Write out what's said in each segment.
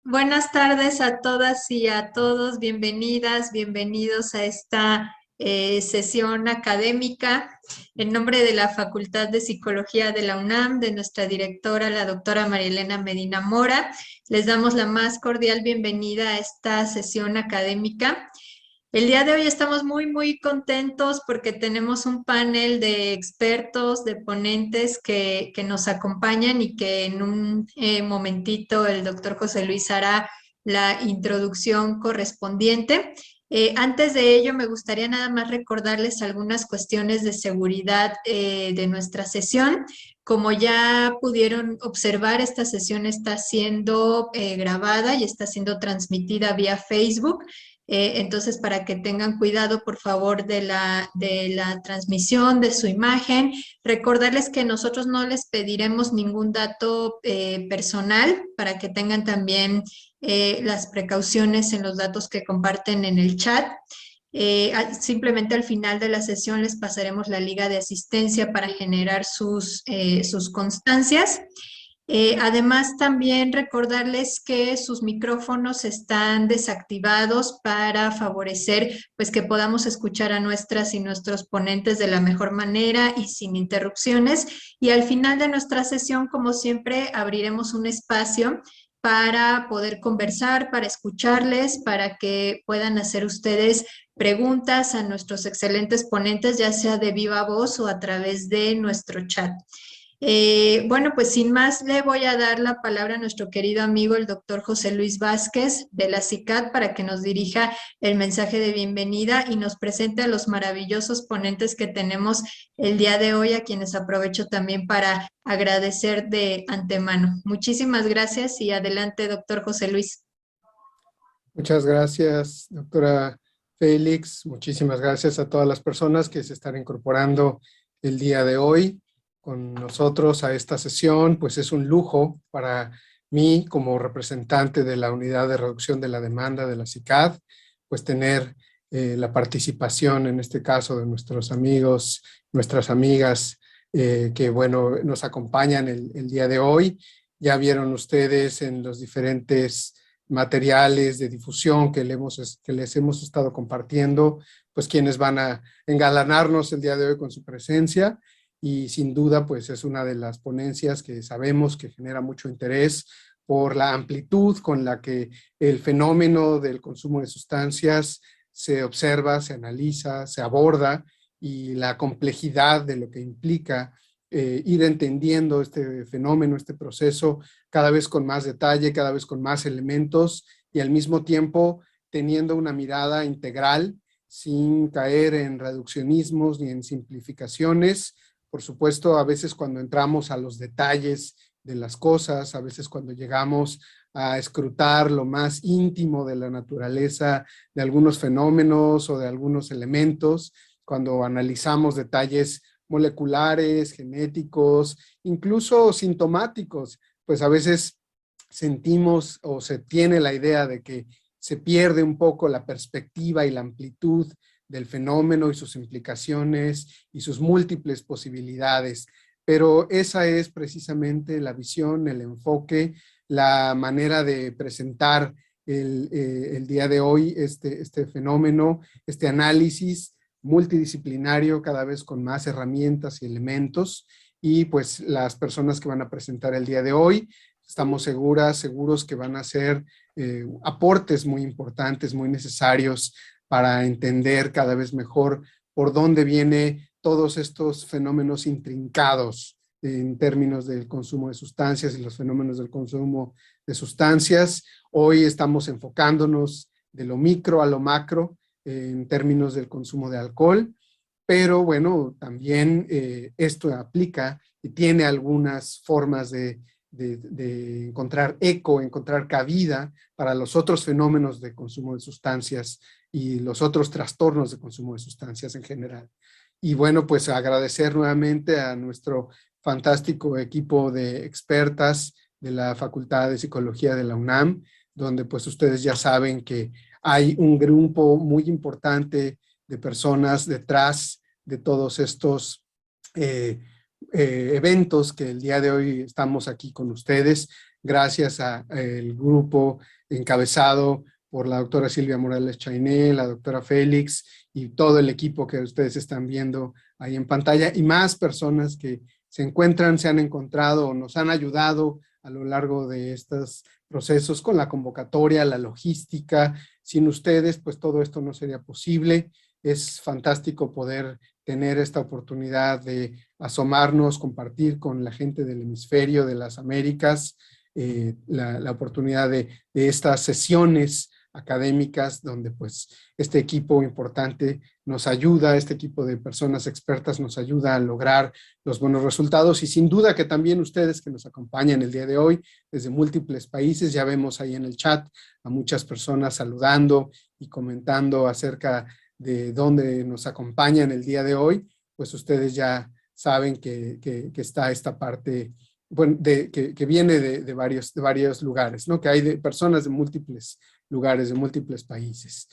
Buenas tardes a todas y a todos, bienvenidas, bienvenidos a esta sesión académica en nombre de la Facultad de Psicología de la UNAM, de nuestra directora, la doctora Marielena Medina Mora. Les damos la más cordial bienvenida a esta sesión académica. El día de hoy estamos muy contentos porque tenemos un panel de expertos, de ponentes que nos acompañan y que en un momentito el doctor José Luis hará la introducción correspondiente. Antes de ello, me gustaría nada más recordarles algunas cuestiones de seguridad de nuestra sesión. Como ya pudieron observar, esta sesión está siendo grabada y está siendo transmitida vía Facebook. Entonces, para que tengan cuidado, por favor, de la transmisión, de su imagen, recordarles que nosotros no les pediremos ningún dato personal para que tengan también las precauciones en los datos que comparten en el chat. Simplemente al final de la sesión les pasaremos la liga de asistencia para generar sus constancias. Además, también recordarles que sus micrófonos están desactivados para favorecer pues, que podamos escuchar a nuestras y nuestros ponentes de la mejor manera y sin interrupciones. Y al final de nuestra sesión, como siempre, abriremos un espacio para poder conversar, para escucharles, para que puedan hacer ustedes preguntas a nuestros excelentes ponentes, ya sea de viva voz o a través de nuestro chat. Bueno, pues sin más, le voy a dar la palabra a nuestro querido amigo, el doctor José Luis Vázquez de la CICAD, para que nos dirija el mensaje de bienvenida y nos presente a los maravillosos ponentes que tenemos el día de hoy, a quienes aprovecho también para agradecer de antemano. Muchísimas gracias y adelante, doctor José Luis. Muchas gracias, doctora Félix. Muchísimas gracias a todas las personas que se están incorporando el día de hoy con nosotros a esta sesión. Pues es un lujo para mí como representante de la Unidad de Reducción de la Demanda de la CICAD, pues tener la participación en este caso de nuestros amigos, nuestras amigas que bueno, nos acompañan el día de hoy. Ya vieron ustedes en los diferentes materiales de difusión que les hemos estado compartiendo, pues quienes van a engalanarnos el día de hoy con su presencia, y sin duda pues es una de las ponencias que sabemos que genera mucho interés por la amplitud con la que el fenómeno del consumo de sustancias se observa, se analiza, se aborda, y la complejidad de lo que implica ir entendiendo este fenómeno, este proceso, cada vez con más detalle, cada vez con más elementos, y al mismo tiempo teniendo una mirada integral, sin caer en reduccionismos ni en simplificaciones. Por supuesto, a veces cuando entramos a los detalles de las cosas, a veces cuando llegamos a escrutar lo más íntimo de la naturaleza de algunos fenómenos o de algunos elementos, cuando analizamos detalles moleculares, genéticos, incluso sintomáticos, pues a veces sentimos o se tiene la idea de que se pierde un poco la perspectiva y la amplitud del fenómeno y sus implicaciones y sus múltiples posibilidades. Pero esa es precisamente la visión, el enfoque, la manera de presentar el día de hoy este fenómeno, este análisis multidisciplinario, cada vez con más herramientas y elementos. Y pues las personas que van a presentar el día de hoy, estamos seguros que van a ser aportes muy importantes, muy necesarios para entender cada vez mejor por dónde vienen todos estos fenómenos intrincados en términos del consumo de sustancias y los fenómenos del consumo de sustancias. Hoy estamos enfocándonos de lo micro a lo macro en términos del consumo de alcohol, pero bueno, también esto aplica y tiene algunas formas de encontrar eco, encontrar cabida para los otros fenómenos de consumo de sustancias y los otros trastornos de consumo de sustancias en general. Y bueno, pues agradecer nuevamente a nuestro fantástico equipo de expertas de la Facultad de Psicología de la UNAM, donde pues ustedes ya saben que hay un grupo muy importante de personas detrás de todos estos eventos que el día de hoy estamos aquí con ustedes. gracias al grupo encabezado por la doctora Silvia Morales Chainé, la doctora Félix y todo el equipo que ustedes están viendo ahí en pantalla, y más personas que se encuentran, se han encontrado o nos han ayudado a lo largo de estos procesos con la convocatoria, la logística. Sin ustedes, pues todo esto no sería posible. Es fantástico poder tener esta oportunidad de asomarnos, compartir con la gente del hemisferio, de las Américas, la oportunidad de estas sesiones académicas donde pues este equipo importante nos ayuda, este equipo de personas expertas nos ayuda a lograr los buenos resultados, y sin duda que también ustedes que nos acompañan el día de hoy desde múltiples países. Ya vemos ahí en el chat a muchas personas saludando y comentando acerca de dónde nos acompañan el día de hoy. Pues ustedes ya saben que está esta parte, bueno, que viene de varios lugares, ¿no? Que hay de personas de múltiples lugares, de múltiples países.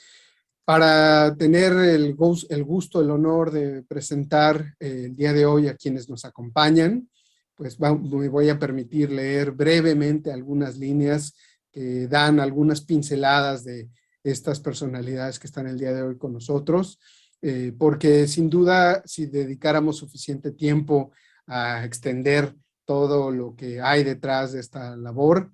Para tener el gusto, el honor de presentar el día de hoy a quienes nos acompañan, pues me voy a permitir leer brevemente algunas líneas que dan algunas pinceladas de estas personalidades que están el día de hoy con nosotros, porque sin duda si dedicáramos suficiente tiempo a extender todo lo que hay detrás de esta labor,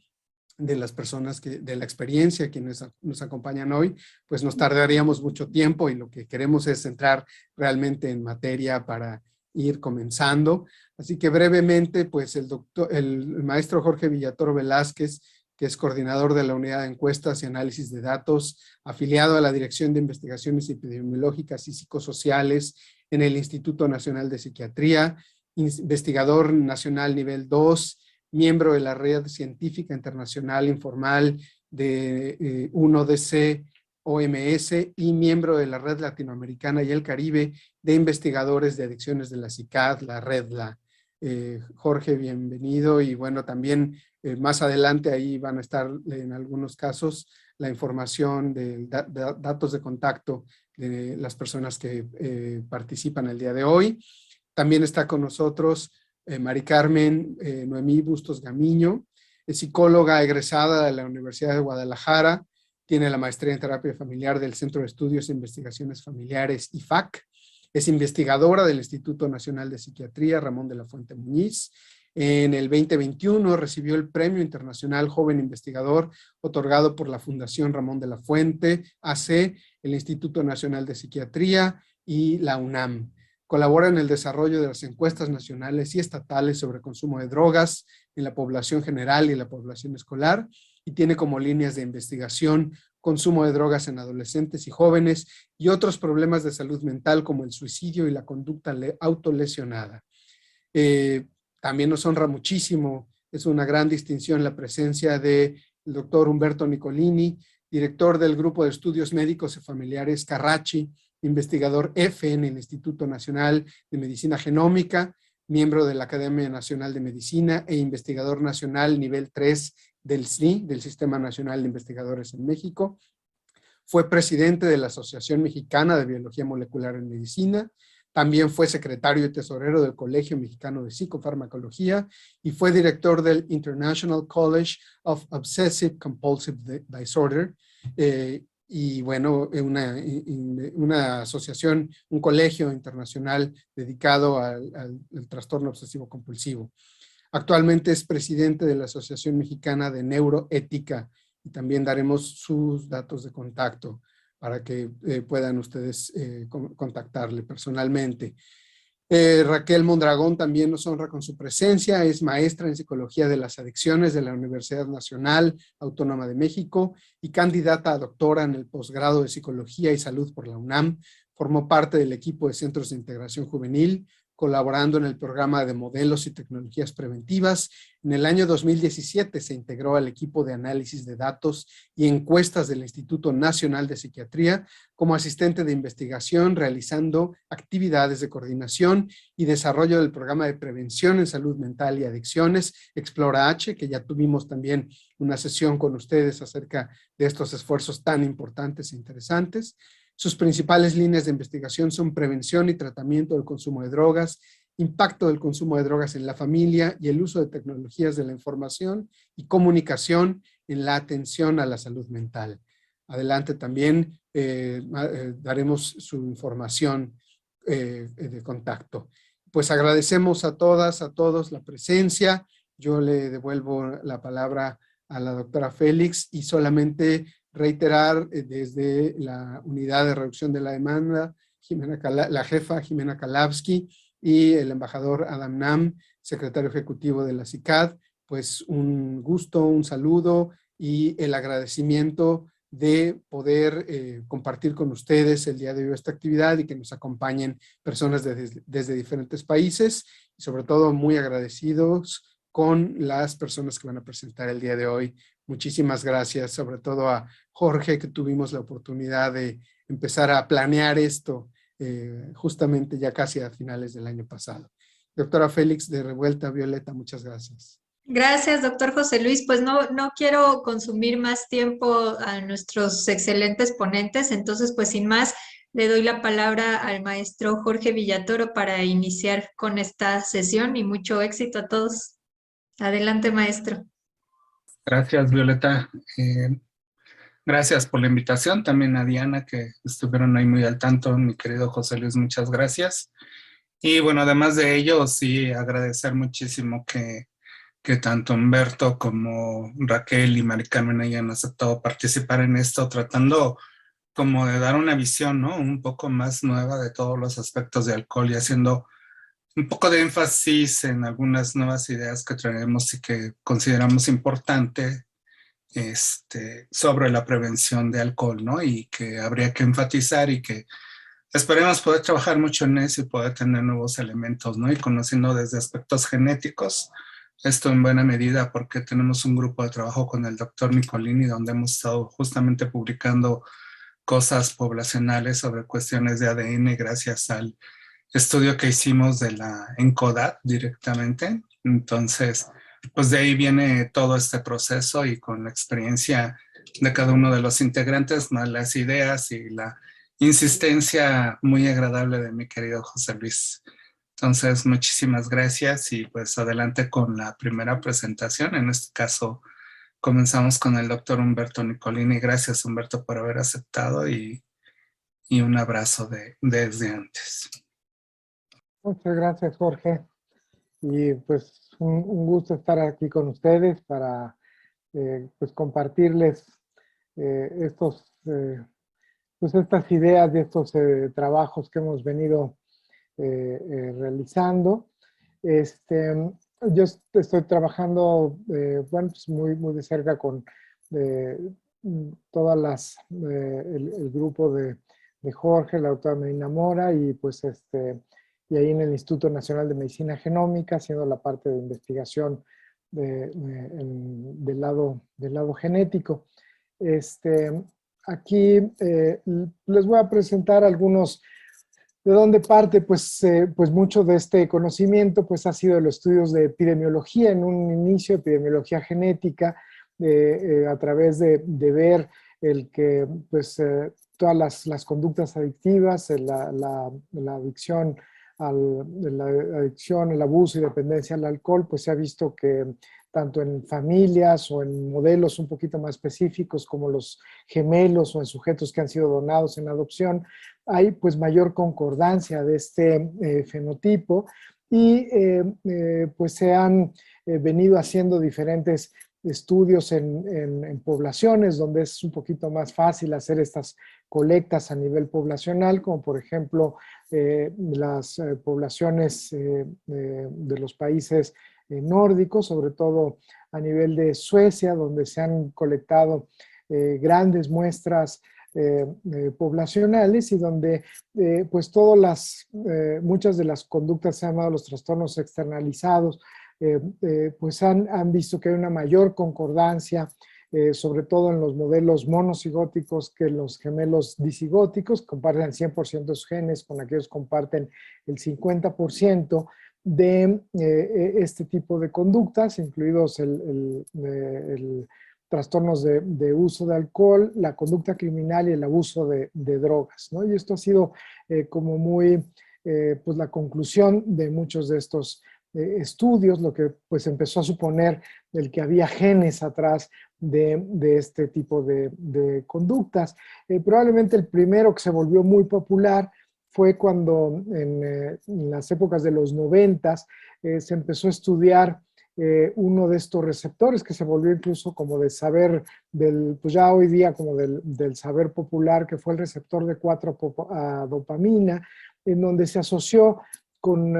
de las personas de la experiencia quienes nos acompañan hoy, pues nos tardaríamos mucho tiempo, y lo que queremos es entrar realmente en materia para ir comenzando. Así que brevemente, pues el maestro Jorge Villatoro Velázquez, que es coordinador de la Unidad de Encuestas y Análisis de Datos, afiliado a la Dirección de Investigaciones Epidemiológicas y Psicosociales en el Instituto Nacional de Psiquiatría, investigador nacional nivel 2, miembro de la Red Científica Internacional Informal de 1DC OMS y miembro de la Red Latinoamericana y el Caribe de Investigadores de Adicciones de la CICAD, la REDLA. Jorge, bienvenido, y bueno, también más adelante ahí van a estar en algunos casos la información de datos de contacto de las personas que participan el día de hoy. También está con nosotros Mari Carmen Noemí Bustos Gamiño, es psicóloga egresada de la Universidad de Guadalajara, tiene la maestría en terapia familiar del Centro de Estudios e Investigaciones Familiares IFAC, es investigadora del Instituto Nacional de Psiquiatría Ramón de la Fuente Muñiz. En el 2021 recibió el Premio Internacional Joven Investigador otorgado por la Fundación Ramón de la Fuente, AC, el Instituto Nacional de Psiquiatría y la UNAM. Colabora en el desarrollo de las encuestas nacionales y estatales sobre consumo de drogas en la población general y la población escolar, y tiene como líneas de investigación consumo de drogas en adolescentes y jóvenes y otros problemas de salud mental como el suicidio y la conducta autolesionada. También nos honra muchísimo, es una gran distinción la presencia del doctor Humberto Nicolini, director del Grupo de Estudios Médicos y Familiares Carracci, investigador F en el Instituto Nacional de Medicina Genómica, miembro de la Academia Nacional de Medicina e investigador nacional nivel 3 del SNI, del Sistema Nacional de Investigadores en México. Fue presidente de la Asociación Mexicana de Biología Molecular en Medicina. También fue secretario y tesorero del Colegio Mexicano de Psicofarmacología y fue director del International College of Obsessive Compulsive Disorder. Y bueno, una asociación, un colegio internacional dedicado al trastorno obsesivo compulsivo. Actualmente es presidente de la Asociación Mexicana de Neuroética, y también daremos sus datos de contacto para que puedan ustedes contactarle personalmente. Raquel Mondragón también nos honra con su presencia, es maestra en Psicología de las Adicciones de la Universidad Nacional Autónoma de México y candidata a doctora en el posgrado de Psicología y Salud por la UNAM. Formó parte del equipo de Centros de Integración Juvenil, colaborando en el programa de modelos y tecnologías preventivas. En el año 2017 se integró al equipo de análisis de datos y encuestas del Instituto Nacional de Psiquiatría como asistente de investigación, realizando actividades de coordinación y desarrollo del programa de prevención en salud mental y adicciones, Explora H, que ya tuvimos también una sesión con ustedes acerca de estos esfuerzos tan importantes e interesantes. Sus principales líneas de investigación son prevención y tratamiento del consumo de drogas, impacto del consumo de drogas en la familia y el uso de tecnologías de la información y comunicación en la atención a la salud mental. Adelante también daremos su información de contacto. Pues agradecemos a todas, a todos la presencia. Yo le devuelvo la palabra a la doctora Félix y solamente reiterar desde la unidad de reducción de la demanda, la jefa Jimena Kalavsky y el embajador Adam Nam, secretario ejecutivo de la CICAD, pues un gusto, un saludo y el agradecimiento de poder compartir con ustedes el día de hoy esta actividad y que nos acompañen personas desde diferentes países y sobre todo muy agradecidos con las personas que van a presentar el día de hoy. Muchísimas gracias, sobre todo a Jorge, que tuvimos la oportunidad de empezar a planear esto justamente ya casi a finales del año pasado. Doctora Félix, de revuelta, Violeta, muchas gracias. Gracias, doctor José Luis. Pues no quiero consumir más tiempo a nuestros excelentes ponentes, entonces pues sin más le doy la palabra al maestro Jorge Villatoro para iniciar con esta sesión y mucho éxito a todos. Adelante, maestro. Gracias, Violeta. Gracias por la invitación. También a Diana, que estuvieron ahí muy al tanto. Mi querido José Luis, muchas gracias. Y bueno, además de ello, sí, agradecer muchísimo que tanto Humberto como Raquel y Mari Carmen hayan aceptado participar en esto, tratando como de dar una visión, ¿no? Un poco más nueva de todos los aspectos de alcohol y haciendo un poco de énfasis en algunas nuevas ideas que traemos y que consideramos importante sobre la prevención de alcohol, ¿no? Y que habría que enfatizar y que esperemos poder trabajar mucho en eso y poder tener nuevos elementos, ¿no? Y conociendo desde aspectos genéticos, esto en buena medida porque tenemos un grupo de trabajo con el doctor Nicolini donde hemos estado justamente publicando cosas poblacionales sobre cuestiones de ADN gracias al estudio que hicimos de la ENCODAT directamente. Entonces, pues de ahí viene todo este proceso y con la experiencia de cada uno de los integrantes, más las ideas y la insistencia muy agradable de mi querido José Luis. Entonces, muchísimas gracias y pues adelante con la primera presentación. En este caso, comenzamos con el doctor Humberto Nicolini. Gracias, Humberto, por haber aceptado y un abrazo desde antes. Muchas gracias, Jorge. Y pues un gusto estar aquí con ustedes para pues compartirles pues estas ideas de estos trabajos que hemos venido realizando. Yo estoy trabajando, bueno, pues muy de cerca con todas el grupo de Jorge, la doctora Medina Mora, y pues y ahí en el Instituto Nacional de Medicina Genómica, haciendo la parte de investigación del lado genético. Aquí les voy a presentar algunos. ¿De dónde parte? Pues mucho de este conocimiento pues ha sido de los estudios de epidemiología, en un inicio epidemiología genética, a través de ver el que pues todas las conductas adictivas, la adicción el abuso y dependencia al alcohol, pues se ha visto que tanto en familias o en modelos un poquito más específicos como los gemelos o en sujetos que han sido donados en adopción, hay pues mayor concordancia de este fenotipo y pues se han venido haciendo diferentes estudios en poblaciones donde es un poquito más fácil hacer estas colectas a nivel poblacional, como por ejemplo las poblaciones de los países nórdicos, sobre todo a nivel de Suecia, donde se han colectado grandes muestras poblacionales y donde pues muchas de las conductas se han llamado los trastornos externalizados, pues han visto que hay una mayor concordancia, sobre todo en los modelos monocigóticos que los gemelos disigóticos, comparten 100% de sus genes, con aquellos comparten el 50% de este tipo de conductas, incluidos trastornos de uso de alcohol, la conducta criminal y el abuso de drogas, ¿no? Y esto ha sido como muy pues la conclusión de muchos de estos estudios, lo que pues empezó a suponer el que había genes atrás de este tipo de conductas. Probablemente el primero que se volvió muy popular fue cuando en las épocas de los 90s se empezó a estudiar uno de estos receptores que se volvió incluso como de saber, pues ya hoy día como del saber popular, que fue el receptor de 4-dopamina, en donde se asoció con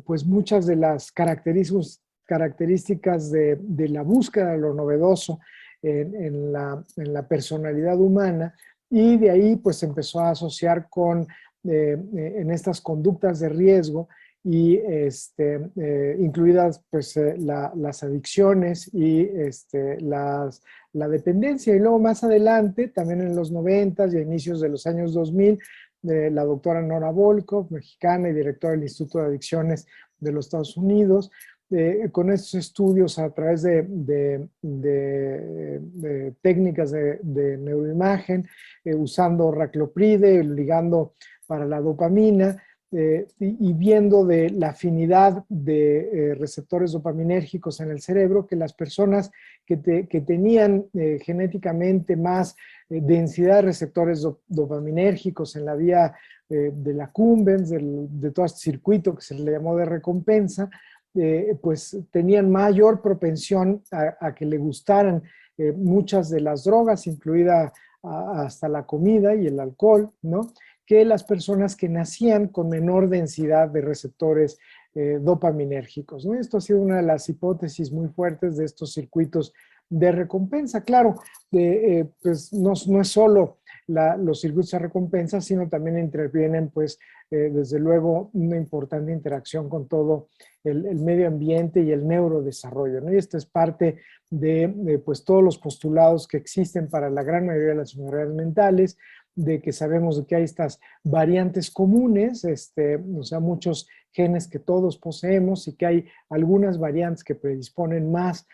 pues muchas de las características de la búsqueda de lo novedoso en la personalidad humana, y de ahí pues se empezó a asociar con en estas conductas de riesgo y incluidas pues las adicciones y la dependencia. Y luego más adelante, también en los 90s y a inicios de los años 2000, la doctora Nora Volkow, mexicana y directora del Instituto de Adicciones de los Estados Unidos, con estos estudios a través de técnicas de neuroimagen, usando raclopride, ligando para la dopamina, y viendo de la afinidad de receptores dopaminérgicos en el cerebro, que las personas que tenían genéticamente más densidad de receptores dopaminérgicos en la vía de la Cumbens, de todo este circuito que se le llamó de recompensa, pues tenían mayor propensión a que le gustaran muchas de las drogas, incluida hasta la comida y el alcohol, ¿no?, que las personas que nacían con menor densidad de receptores dopaminérgicos, ¿no? Esto ha sido una de las hipótesis muy fuertes de estos circuitos de recompensa. Claro, pues no es solo los circuitos de recompensa, sino también intervienen, pues, desde luego, una importante interacción con todo el medio ambiente y el neurodesarrollo, ¿no? Y esto es parte de pues, todos los postulados que existen para la gran mayoría de las enfermedades mentales, de que sabemos de que hay estas variantes comunes, o sea, muchos genes que todos poseemos, y que hay algunas variantes que predisponen más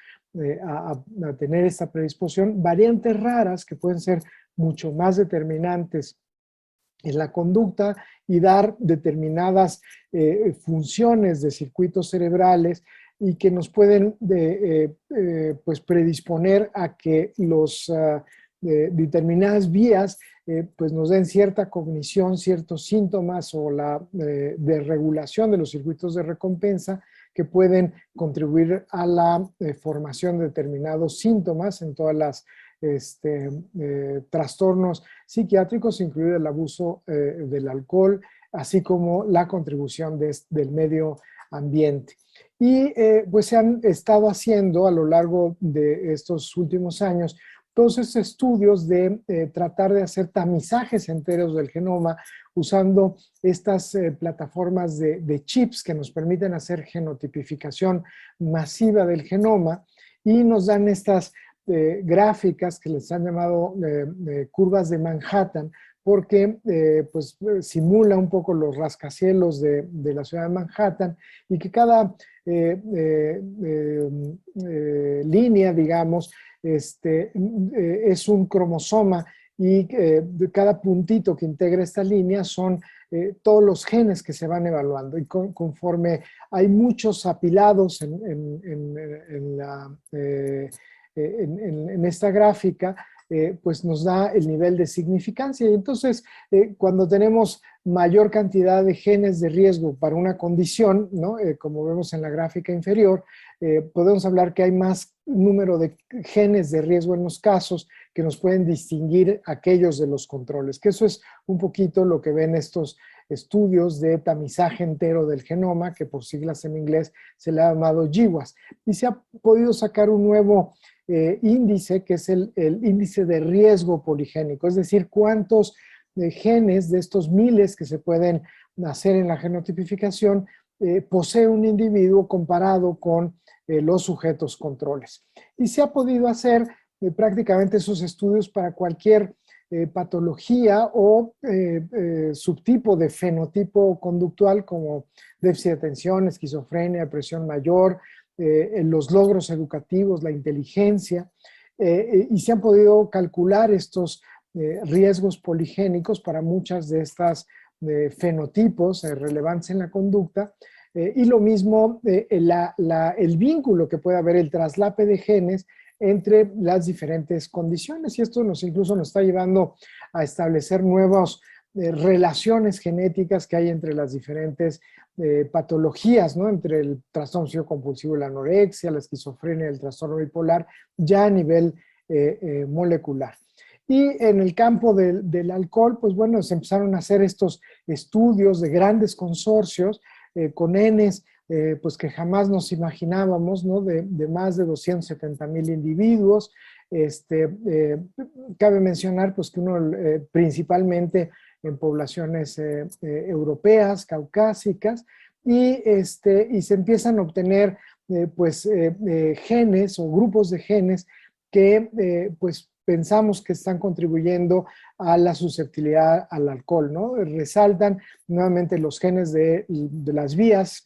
a tener esta predisposición, variantes raras que pueden ser mucho más determinantes en la conducta y dar determinadas funciones de circuitos cerebrales y que nos pueden pues predisponer a que los determinadas vías pues nos den cierta cognición, ciertos síntomas o la desregulación de los circuitos de recompensa que pueden contribuir a la formación de determinados síntomas en todas las trastornos psiquiátricos, incluido el abuso del alcohol, así como la contribución del medio ambiente. Y pues se han estado haciendo a lo largo de estos últimos años todos estos estudios de tratar de hacer tamizajes enteros del genoma usando estas plataformas de chips que nos permiten hacer genotipificación masiva del genoma, y nos dan estas gráficas que les han llamado curvas de Manhattan, porque pues simula un poco los rascacielos de la ciudad de Manhattan, y que cada línea, digamos, es un cromosoma, y cada puntito que integra esta línea son todos los genes que se van evaluando, y conforme hay muchos apilados en esta gráfica, pues nos da el nivel de significancia. Y entonces, cuando tenemos mayor cantidad de genes de riesgo para una condición, ¿no?, como vemos en la gráfica inferior, podemos hablar que hay más número de genes de riesgo en los casos que nos pueden distinguir aquellos de los controles, que eso es un poquito lo que ven estos estudios de tamizaje entero del genoma, que por siglas en inglés se le ha llamado GWAS. Y se ha podido sacar un nuevo índice, que es el índice de riesgo poligénico, es decir, cuántos genes de estos miles que se pueden hacer en la genotipificación posee un individuo comparado con los sujetos controles. Y se ha podido hacer prácticamente esos estudios para cualquier patología o subtipo de fenotipo conductual, como déficit de atención, esquizofrenia, depresión mayor, los logros educativos, la inteligencia, y se han podido calcular estos riesgos poligénicos para muchas de estas fenotipos relevantes en la conducta, y lo mismo el vínculo que puede haber, el traslape de genes entre las diferentes condiciones, y esto incluso nos está llevando a establecer nuevas relaciones genéticas que hay entre las diferentes patologías, ¿no? Entre el trastorno obsesivo-compulsivo y la anorexia, la esquizofrenia, el trastorno bipolar, ya a nivel molecular. Y en el campo del alcohol, pues bueno, se empezaron a hacer estos estudios de grandes consorcios con Ns, pues que jamás nos imaginábamos, ¿no? De más de 270,000 individuos. Cabe mencionar pues que uno principalmente en poblaciones europeas, caucásicas, y se empiezan a obtener genes o grupos de genes que pues pensamos que están contribuyendo a la susceptibilidad al alcohol, ¿no? Resaltan nuevamente los genes de las vías,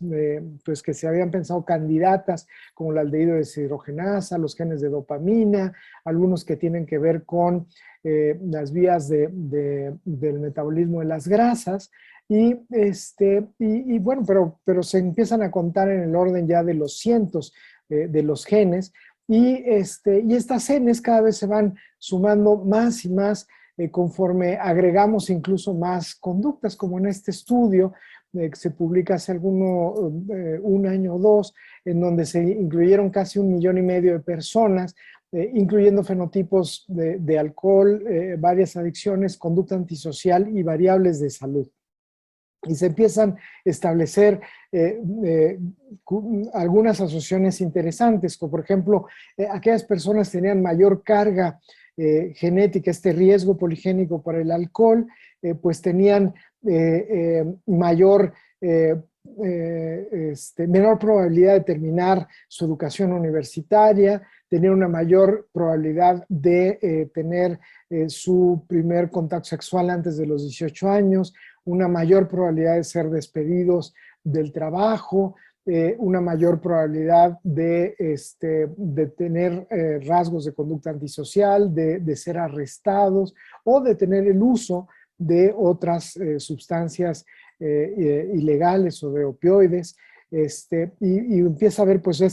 pues que se habían pensado candidatas, como la aldehído deshidrogenasa, los genes de dopamina, algunos que tienen que ver con las vías del metabolismo de las grasas, y bueno, pero se empiezan a contar en el orden ya de los cientos de los genes, y estas genes cada vez se van sumando más y más conforme agregamos incluso más conductas, como en este estudio que se publica hace un año o dos, en donde se incluyeron casi 1,5 millones de personas, incluyendo fenotipos de alcohol, varias adicciones, conducta antisocial y variables de salud. Y se empiezan a establecer algunas asociaciones interesantes, como por ejemplo, aquellas personas que tenían mayor carga genética, este riesgo poligénico para el alcohol, pues tenían menor probabilidad de terminar su educación universitaria, tenían una mayor probabilidad de tener su primer contacto sexual antes de los 18 años, una mayor probabilidad de ser despedidos del trabajo, una mayor probabilidad de tener rasgos de conducta antisocial, de ser arrestados o de tener el uso de otras sustancias ilegales o de opioides, y empieza a ver pues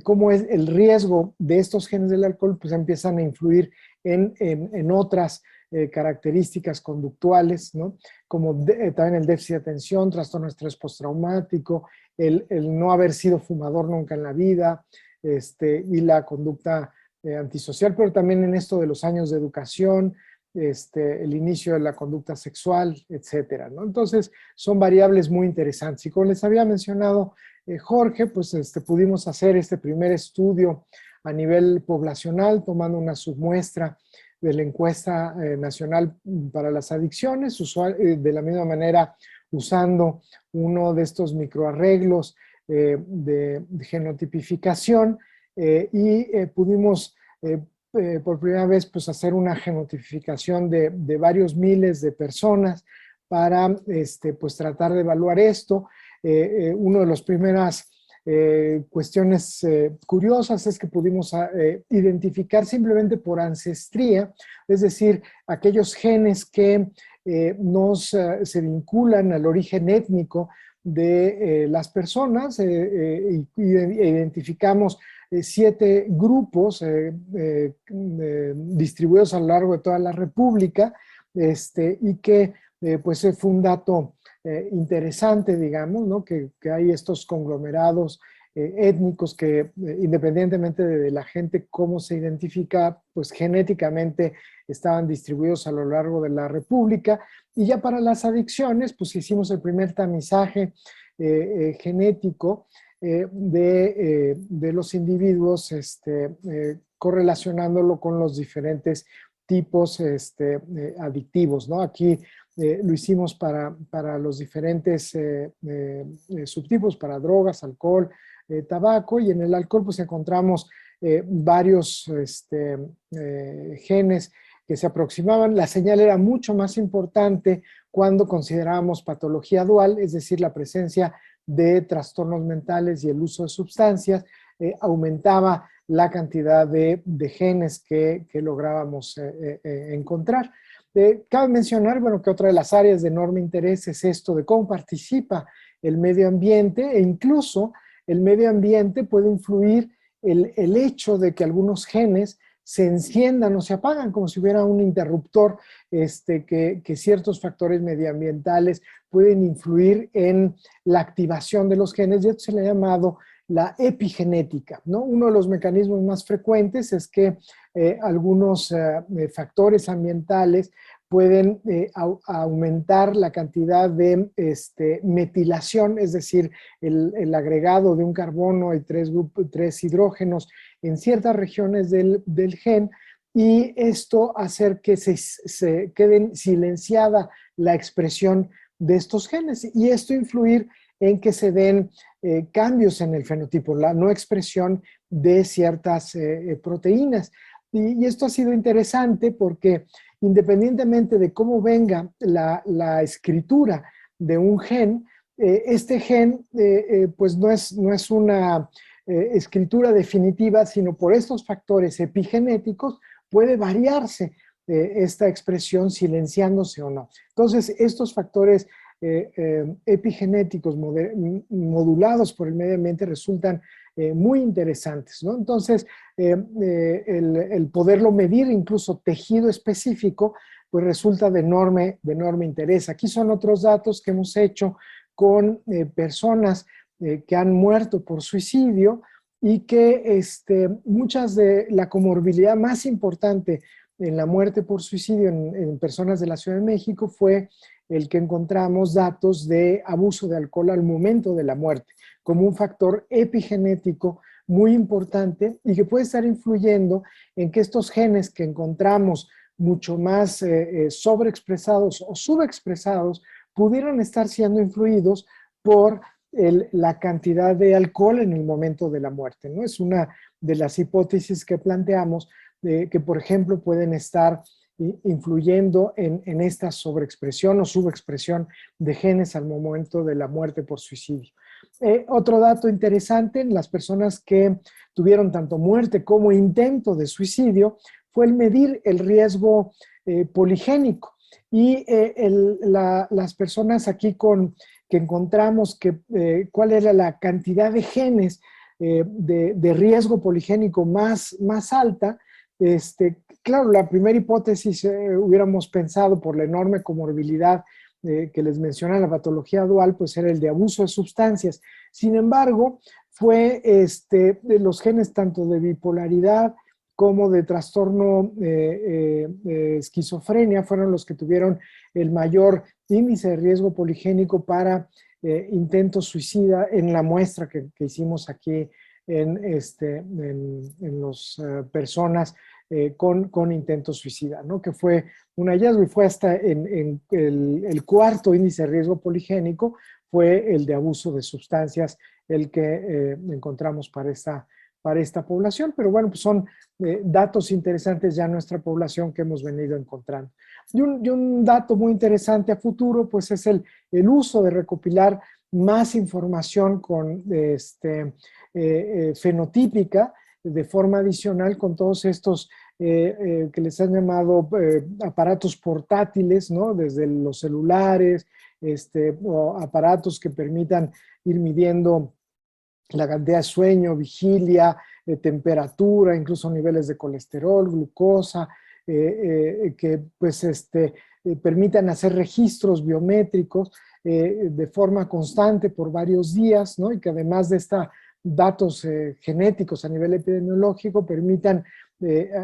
cómo es el riesgo de estos genes del alcohol, pues empiezan a influir en otras características conductuales, ¿no? Como también el déficit de atención, trastorno de estrés postraumático, el no haber sido fumador nunca en la vida, y la conducta antisocial, pero también en esto de los años de educación, el inicio de la conducta sexual, etcétera, ¿no? Entonces, son variables muy interesantes. Y como les había mencionado Jorge, pues pudimos hacer este primer estudio a nivel poblacional, tomando una submuestra de la encuesta nacional para las adicciones, de la misma manera usando uno de estos microarreglos de genotipificación, y pudimos por primera vez pues hacer una genotipificación de varios miles de personas para pues tratar de evaluar esto. Una de las primeras cuestiones curiosas es que pudimos identificar simplemente por ancestría, es decir, aquellos genes que se vinculan al origen étnico de las personas, y identificamos 7 grupos distribuidos a lo largo de toda la República, y que pues fue un dato interesante, digamos, ¿no? Que hay estos conglomerados étnicos que independientemente de la gente cómo se identifica, pues genéticamente estaban distribuidos a lo largo de la República. Y ya para las adicciones, pues hicimos el primer tamizaje genético de los individuos, correlacionándolo con los diferentes tipos adictivos, ¿no? Aquí lo hicimos para los diferentes subtipos, para drogas, alcohol, tabaco, y en el alcohol pues encontramos varios genes que se aproximaban. La señal era mucho más importante cuando considerábamos patología dual, es decir, la presencia de trastornos mentales y el uso de sustancias. Aumentaba la cantidad de genes que lográbamos encontrar. Cabe mencionar, bueno, que otra de las áreas de enorme interés es esto de cómo participa el medio ambiente, e incluso el medio ambiente puede influir el hecho de que algunos genes se enciendan o se apagan, como si hubiera un interruptor, que ciertos factores medioambientales pueden influir en la activación de los genes, y esto se le ha llamado la epigenética, ¿no? Uno de los mecanismos más frecuentes es que algunos factores ambientales pueden aumentar la cantidad de metilación, es decir, el agregado de un carbono y tres hidrógenos en ciertas regiones del gen, y esto hacer que se queden silenciada la expresión de estos genes, y esto influir en que se den cambios en el fenotipo, la no expresión de ciertas proteínas. Y esto ha sido interesante porque independientemente de cómo venga la escritura de un gen, este gen pues no es una escritura definitiva, sino por estos factores epigenéticos puede variarse esta expresión silenciándose o no. Entonces, estos factores epigenéticos modulados por el medio ambiente resultan muy interesantes, ¿no? Entonces, el poderlo medir, incluso tejido específico, pues resulta de enorme interés. Aquí son otros datos que hemos hecho con personas que han muerto por suicidio, y que muchas de la comorbilidad más importante en la muerte por suicidio en personas de la Ciudad de México fue el que encontramos datos de abuso de alcohol al momento de la muerte, como un factor epigenético muy importante y que puede estar influyendo en que estos genes que encontramos mucho más sobreexpresados o subexpresados pudieran estar siendo influidos por la cantidad de alcohol en el momento de la muerte, ¿no? Es una de las hipótesis que planteamos, que por ejemplo pueden estar influyendo en esta sobreexpresión o subexpresión de genes al momento de la muerte por suicidio. Otro dato interesante en las personas que tuvieron tanto muerte como intento de suicidio fue el medir el riesgo poligénico. Y las personas aquí que encontramos cuál era la cantidad de genes de riesgo poligénico más alta, claro, la primera hipótesis hubiéramos pensado por la enorme comorbilidad que les mencioné, la patología dual, pues era el de abuso de sustancias. Sin embargo, fue de los genes tanto de bipolaridad como de trastorno esquizofrenia fueron los que tuvieron el mayor índice de riesgo poligénico para intentos suicida en la muestra que hicimos aquí en las personas con intentos suicida, ¿no? Que fue un hallazgo y fue hasta en el cuarto índice de riesgo poligénico fue el de abuso de sustancias el que encontramos para esta población, pero bueno, pues son datos interesantes ya en nuestra población que hemos venido encontrando. Y un dato muy interesante a futuro, pues es el uso de recopilar más información con fenotípica de forma adicional con todos estos que les han llamado aparatos portátiles, ¿no? Desde los celulares, o aparatos que permitan ir midiendo la cantidad de sueño, vigilia, temperatura, incluso niveles de colesterol, glucosa, que pues permitan hacer registros biométricos de forma constante por varios días, ¿no? Y que además de estos datos genéticos a nivel epidemiológico permitan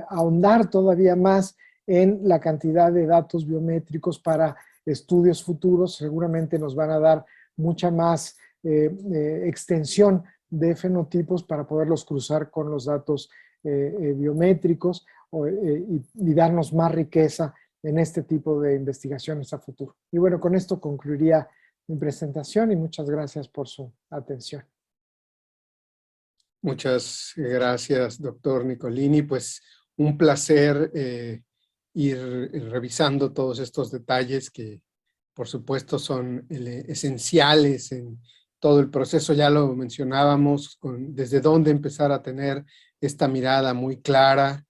ahondar todavía más en la cantidad de datos biométricos para estudios futuros. Seguramente nos van a dar mucha más extensión de fenotipos para poderlos cruzar con los datos biométricos y darnos más riqueza en este tipo de investigaciones a futuro. Y bueno, con esto concluiría mi presentación y muchas gracias por su atención. Muchas gracias, doctor Nicolini. Pues un placer ir revisando todos estos detalles que por supuesto son esenciales en todo el proceso. Ya lo mencionábamos, desde dónde empezar a tener esta mirada muy clara,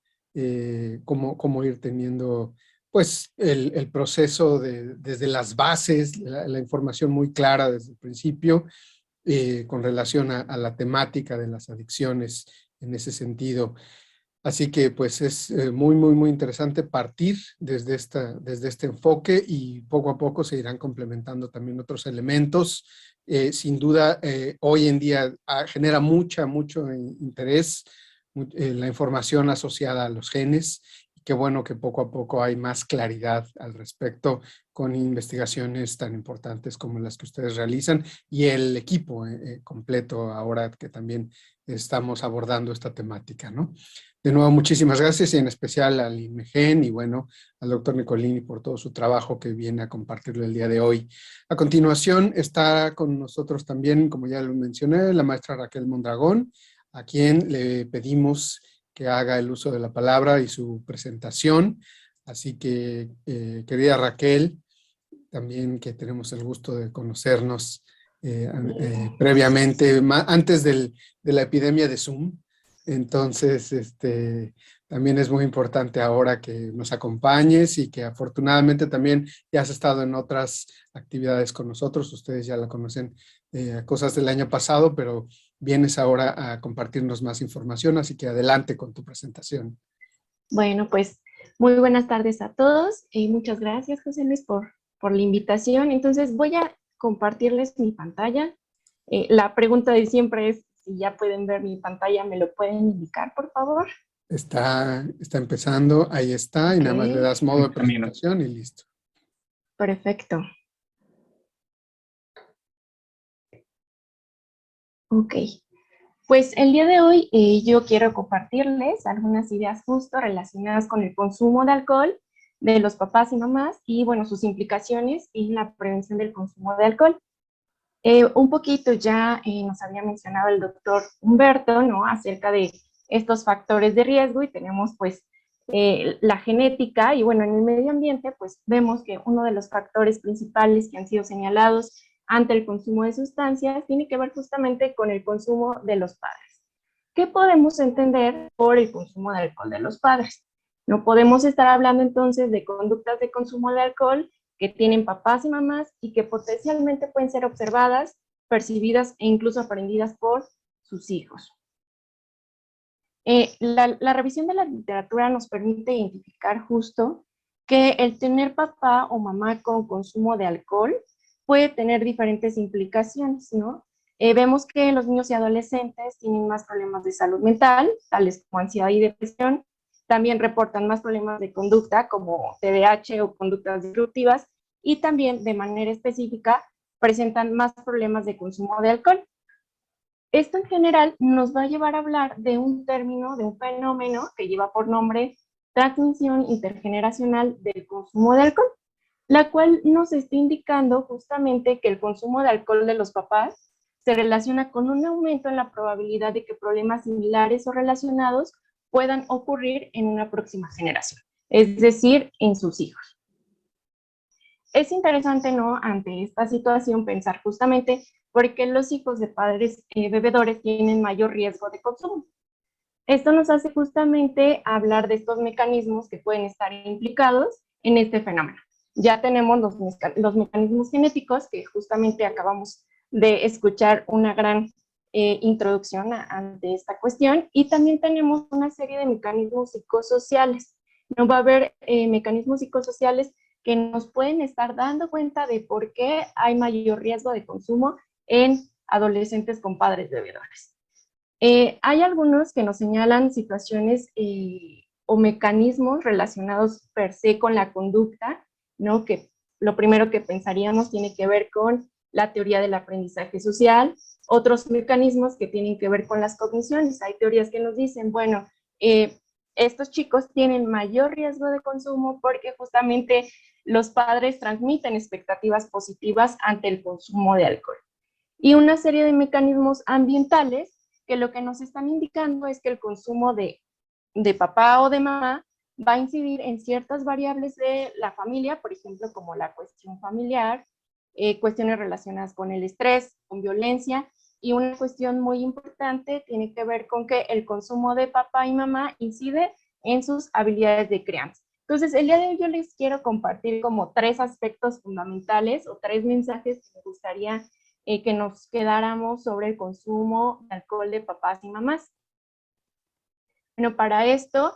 cómo ir teniendo pues el proceso desde las bases, la información muy clara desde el principio, con relación a la temática de las adicciones en ese sentido. Así que pues es muy interesante partir desde este enfoque, y poco a poco se irán complementando también otros elementos. Sin duda, hoy en día genera mucho interés la información asociada a los genes. Qué bueno que poco a poco hay más claridad al respecto, con investigaciones tan importantes como las que ustedes realizan, y el equipo completo ahora que también estamos abordando esta temática, ¿no? De nuevo, muchísimas gracias, y en especial al INMEGEN y bueno, al doctor Nicolini por todo su trabajo que viene a compartirlo el día de hoy. A continuación está con nosotros también, como ya lo mencioné, la maestra Raquel Mondragón, a quien le pedimos que haga el uso de la palabra y su presentación. Así que, querida Raquel, también que tenemos el gusto de conocernos previamente, antes de la epidemia de Zoom. Entonces, también es muy importante ahora que nos acompañes, y que afortunadamente también ya has estado en otras actividades con nosotros. Ustedes ya la conocen, cosas del año pasado, pero vienes ahora a compartirnos más información, así que adelante con tu presentación. Bueno, pues muy buenas tardes a todos y muchas gracias, José Luis, por la invitación. Entonces voy a compartirles mi pantalla. La pregunta de siempre es, si ya pueden ver mi pantalla, ¿me lo pueden indicar, por favor? Está empezando, ahí está, y nada más le das modo de presentación y listo. Perfecto. Ok. Pues el día de hoy yo quiero compartirles algunas ideas justo relacionadas con el consumo de alcohol de los papás y mamás, y bueno, sus implicaciones en la prevención del consumo de alcohol. Un poquito ya nos había mencionado el doctor Humberto, ¿no?, acerca de estos factores de riesgo, y tenemos pues la genética, y bueno, en el medio ambiente pues vemos que uno de los factores principales que han sido señalados ante el consumo de sustancias tiene que ver justamente con el consumo de los padres. ¿Qué podemos entender por el consumo de alcohol de los padres? No podemos estar hablando entonces de conductas de consumo de alcohol que tienen papás y mamás y que potencialmente pueden ser observadas, percibidas e incluso aprendidas por sus hijos. La revisión de la literatura nos permite identificar justo que el tener papá o mamá con consumo de alcohol puede tener diferentes implicaciones, ¿no? Vemos que los niños y adolescentes tienen más problemas de salud mental, tales como ansiedad y depresión. También reportan más problemas de conducta como TDAH o conductas disruptivas, y también de manera específica presentan más problemas de consumo de alcohol. Esto en general nos va a llevar a hablar de un término, de un fenómeno que lleva por nombre transmisión intergeneracional del consumo de alcohol, la cual nos está indicando justamente que el consumo de alcohol de los papás se relaciona con un aumento en la probabilidad de que problemas similares o relacionados puedan ocurrir en una próxima generación, es decir, en sus hijos. Es interesante, ¿no?, ante esta situación pensar justamente por qué los hijos de padres bebedores tienen mayor riesgo de consumo. Esto nos hace justamente hablar de estos mecanismos que pueden estar implicados en este fenómeno. Ya tenemos los mecanismos genéticos, que justamente acabamos de escuchar una gran introducción ante esta cuestión, y también tenemos una serie de mecanismos psicosociales. No va a haber mecanismos psicosociales que nos pueden estar dando cuenta de por qué hay mayor riesgo de consumo en adolescentes con padres bebedores. Hay algunos que nos señalan situaciones o mecanismos relacionados per se con la conducta, ¿no?, que lo primero que pensaríamos tiene que ver con la teoría del aprendizaje social. Otros mecanismos que tienen que ver con las cogniciones. Hay teorías que nos dicen, bueno, estos chicos tienen mayor riesgo de consumo porque justamente los padres transmiten expectativas positivas ante el consumo de alcohol. Y una serie de mecanismos ambientales que lo que nos están indicando es que el consumo de papá o de mamá va a incidir en ciertas variables de la familia, por ejemplo, como la cuestión familiar, cuestiones relacionadas con el estrés, con violencia, Y una cuestión muy importante tiene que ver con que el consumo de papá y mamá incide en sus habilidades de crianza. Entonces, el día de hoy yo les quiero compartir como 3 aspectos fundamentales o 3 mensajes que me gustaría que nos quedáramos sobre el consumo de alcohol de papás y mamás. Bueno, para esto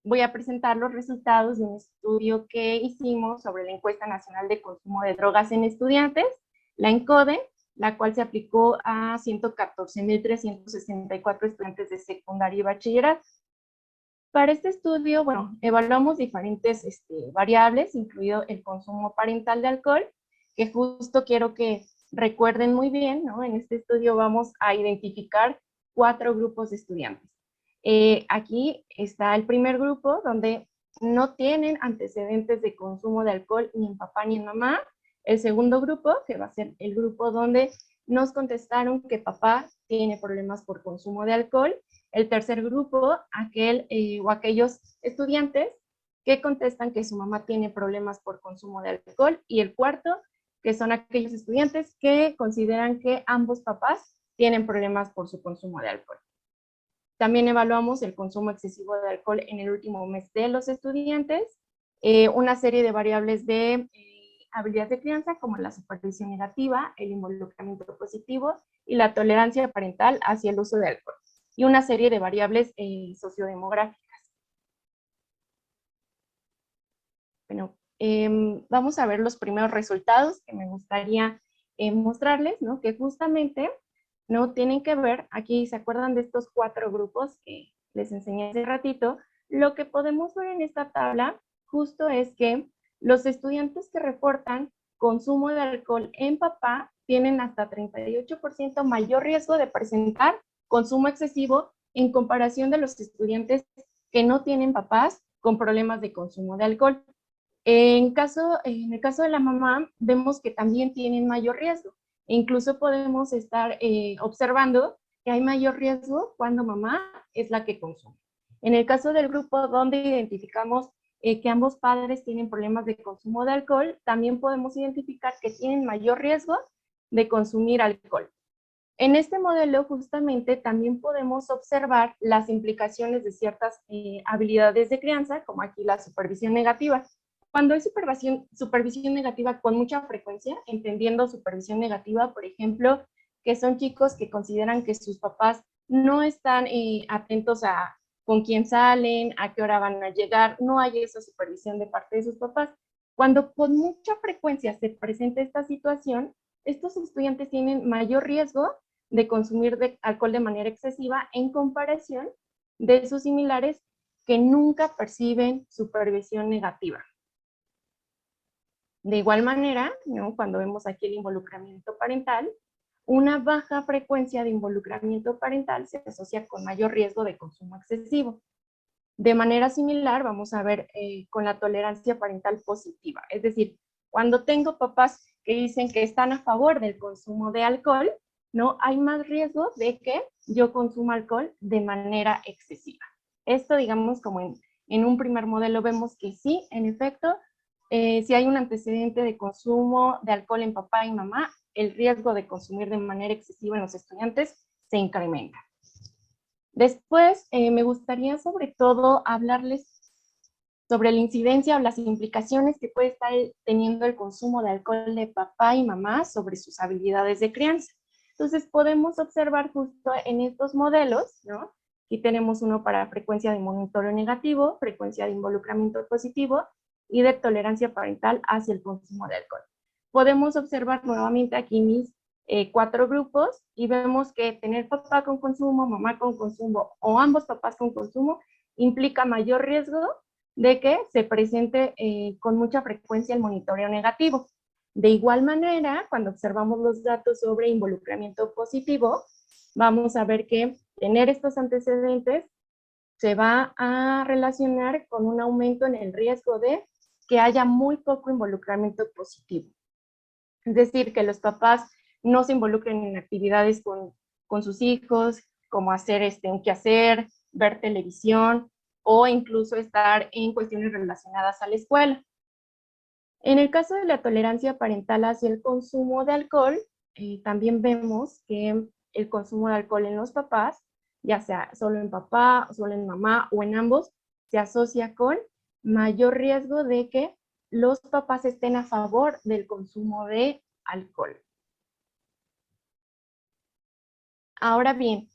voy a presentar los resultados de un estudio que hicimos sobre la Encuesta Nacional de Consumo de Drogas en Estudiantes, la ENCODE, la cual se aplicó a 114,364 estudiantes de secundaria y bachillerato. Para este estudio, bueno, evaluamos diferentes variables, incluido el consumo parental de alcohol, que justo quiero que recuerden muy bien, ¿no? En este estudio vamos a identificar 4 grupos de estudiantes. Aquí está el primer grupo, donde no tienen antecedentes de consumo de alcohol ni en papá ni en mamá. El segundo grupo, que va a ser el grupo donde nos contestaron que papá tiene problemas por consumo de alcohol. El tercer grupo, aquellos estudiantes que contestan que su mamá tiene problemas por consumo de alcohol. Y el cuarto, que son aquellos estudiantes que consideran que ambos papás tienen problemas por su consumo de alcohol. También evaluamos el consumo excesivo de alcohol en el último mes de los estudiantes, una serie de variables de habilidades de crianza como la supervisión negativa, el involucramiento positivo y la tolerancia parental hacia el uso de alcohol, y una serie de variables sociodemográficas. Bueno, vamos a ver los primeros resultados que me gustaría mostrarles, ¿no? Que justamente no tienen que ver, aquí se acuerdan de estos 4 grupos que les enseñé hace ratito. Lo que podemos ver en esta tabla justo es que los estudiantes que reportan consumo de alcohol en papá tienen hasta 38% mayor riesgo de presentar consumo excesivo en comparación de los estudiantes que no tienen papás con problemas de consumo de alcohol. En el caso de la mamá, vemos que también tienen mayor riesgo. E incluso podemos estar observando que hay mayor riesgo cuando mamá es la que consume. En el caso del grupo donde identificamos que ambos padres tienen problemas de consumo de alcohol, también podemos identificar que tienen mayor riesgo de consumir alcohol. En este modelo justamente también podemos observar las implicaciones de ciertas habilidades de crianza, como aquí la supervisión negativa. Cuando hay supervisión negativa con mucha frecuencia, entendiendo supervisión negativa, por ejemplo, que son chicos que consideran que sus papás no están atentos a con quién salen, a qué hora van a llegar, no hay esa supervisión de parte de sus papás. Cuando con mucha frecuencia se presenta esta situación, estos estudiantes tienen mayor riesgo de consumir alcohol de manera excesiva en comparación de sus similares que nunca perciben supervisión negativa. De igual manera, ¿no? Cuando vemos aquí el involucramiento parental, una baja frecuencia de involucramiento parental se asocia con mayor riesgo de consumo excesivo. De manera similar, vamos a ver con la tolerancia parental positiva. Es decir, cuando tengo papás que dicen que están a favor del consumo de alcohol, ¿no? Hay más riesgo de que yo consuma alcohol de manera excesiva. Esto, digamos, como en un primer modelo vemos que sí, en efecto, si hay un antecedente de consumo de alcohol en papá y mamá, el riesgo de consumir de manera excesiva en los estudiantes se incrementa. Después, me gustaría sobre todo hablarles sobre la incidencia o las implicaciones que puede estar teniendo el consumo de alcohol de papá y mamá sobre sus habilidades de crianza. Entonces, podemos observar justo en estos modelos, ¿no? Aquí tenemos uno para frecuencia de monitoreo negativo, frecuencia de involucramiento positivo y de tolerancia parental hacia el consumo de alcohol. Podemos observar nuevamente aquí mis 4 grupos y vemos que tener papá con consumo, mamá con consumo o ambos papás con consumo implica mayor riesgo de que se presente con mucha frecuencia el monitoreo negativo. De igual manera, cuando observamos los datos sobre involucramiento positivo, vamos a ver que tener estos antecedentes se va a relacionar con un aumento en el riesgo de que haya muy poco involucramiento positivo. Es decir, que los papás no se involucren en actividades con sus hijos, como hacer un quehacer, ver televisión o incluso estar en cuestiones relacionadas a la escuela. En el caso de la tolerancia parental hacia el consumo de alcohol, también vemos que el consumo de alcohol en los papás, ya sea solo en papá, solo en mamá o en ambos, se asocia con mayor riesgo de que los papás estén a favor del consumo de alcohol. Ahora bien,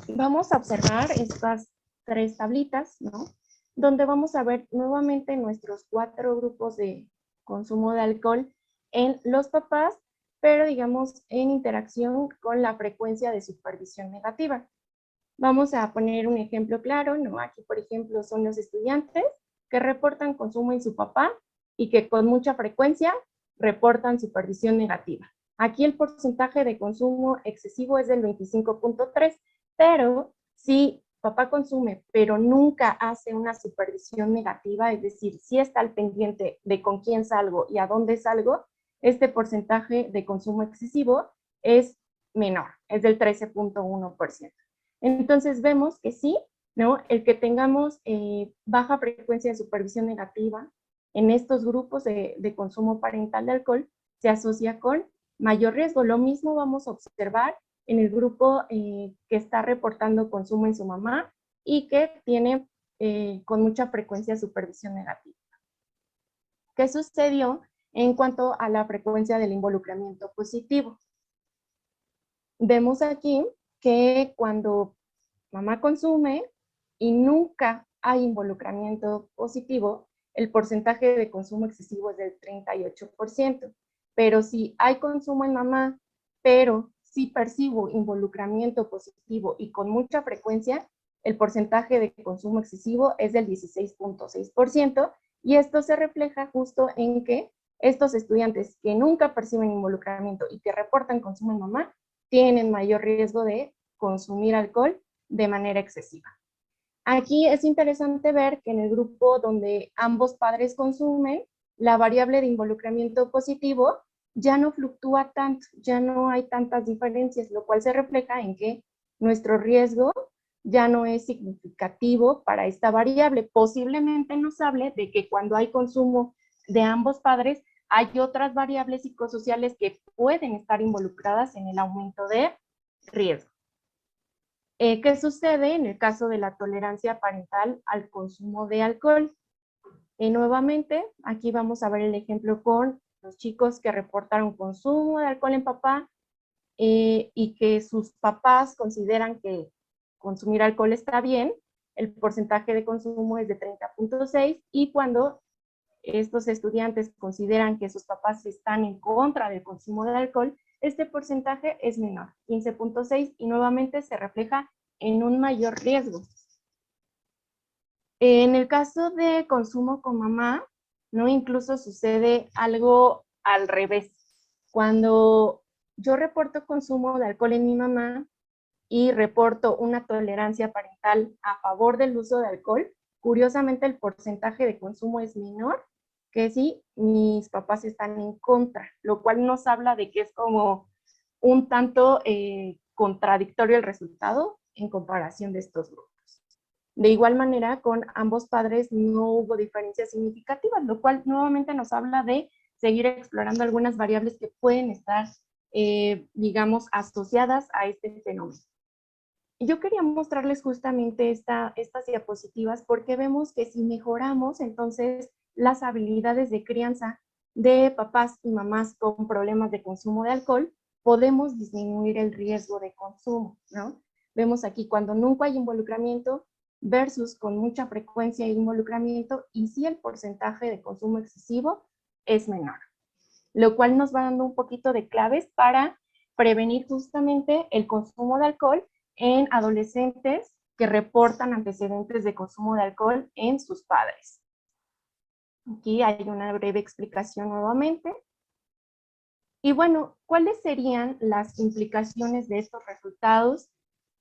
vamos a observar estas 3 tablitas, ¿no? Donde vamos a ver nuevamente nuestros 4 grupos de consumo de alcohol en los papás, pero digamos en interacción con la frecuencia de supervisión negativa. Vamos a poner un ejemplo claro, ¿no? Aquí, por ejemplo, son los estudiantes que reportan consumo en su papá y que con mucha frecuencia reportan supervisión negativa. Aquí el porcentaje de consumo excesivo es del 25.3, pero si papá consume, pero nunca hace una supervisión negativa, es decir, si está al pendiente de con quién salgo y a dónde salgo, este porcentaje de consumo excesivo es menor, es del 13.1%. Entonces vemos que sí, ¿no? El que tengamos baja frecuencia de supervisión negativa en estos grupos de consumo parental de alcohol se asocia con mayor riesgo. Lo mismo vamos a observar en el grupo que está reportando consumo en su mamá y que tiene con mucha frecuencia supervisión negativa. ¿Qué sucedió en cuanto a la frecuencia del involucramiento positivo? Vemos aquí que cuando mamá consume y nunca hay involucramiento positivo, el porcentaje de consumo excesivo es del 38%. Pero si hay consumo en mamá, pero sí percibo involucramiento positivo y con mucha frecuencia, el porcentaje de consumo excesivo es del 16.6%, y esto se refleja justo en que estos estudiantes que nunca perciben involucramiento y que reportan consumo en mamá, tienen mayor riesgo de consumir alcohol de manera excesiva. Aquí es interesante ver que en el grupo donde ambos padres consumen, la variable de involucramiento positivo ya no fluctúa tanto, ya no hay tantas diferencias, lo cual se refleja en que nuestro riesgo ya no es significativo para esta variable. Posiblemente nos hable de que cuando hay consumo de ambos padres, hay otras variables psicosociales que pueden estar involucradas en el aumento de riesgo. ¿Qué sucede en el caso de la tolerancia parental al consumo de alcohol? Nuevamente, aquí vamos a ver el ejemplo con los chicos que reportaron consumo de alcohol en papá y que sus papás consideran que consumir alcohol está bien. El porcentaje de consumo es de 30.6, y cuando estos estudiantes consideran que sus papás están en contra del consumo de alcohol, este porcentaje es menor, 15.6, y nuevamente se refleja en un mayor riesgo. En el caso de consumo con mamá, ¿no? Incluso sucede algo al revés. Cuando yo reporto consumo de alcohol en mi mamá y reporto una tolerancia parental a favor del uso de alcohol, curiosamente el porcentaje de consumo es menor que si mis papás están en contra, lo cual nos habla de que es como un tanto contradictorio el resultado en comparación de estos grupos. De igual manera, con ambos padres no hubo diferencias significativas, lo cual nuevamente nos habla de seguir explorando algunas variables que pueden estar, digamos, asociadas a este fenómeno. Yo quería mostrarles justamente estas diapositivas porque vemos que si mejoramos entonces las habilidades de crianza de papás y mamás con problemas de consumo de alcohol, podemos disminuir el riesgo de consumo, ¿no? Vemos aquí cuando nunca hay involucramiento versus con mucha frecuencia de involucramiento, y si el porcentaje de consumo excesivo es menor, lo cual nos va dando un poquito de claves para prevenir justamente el consumo de alcohol en adolescentes que reportan antecedentes de consumo de alcohol en sus padres. Aquí hay una breve explicación nuevamente. Y bueno, ¿cuáles serían las implicaciones de estos resultados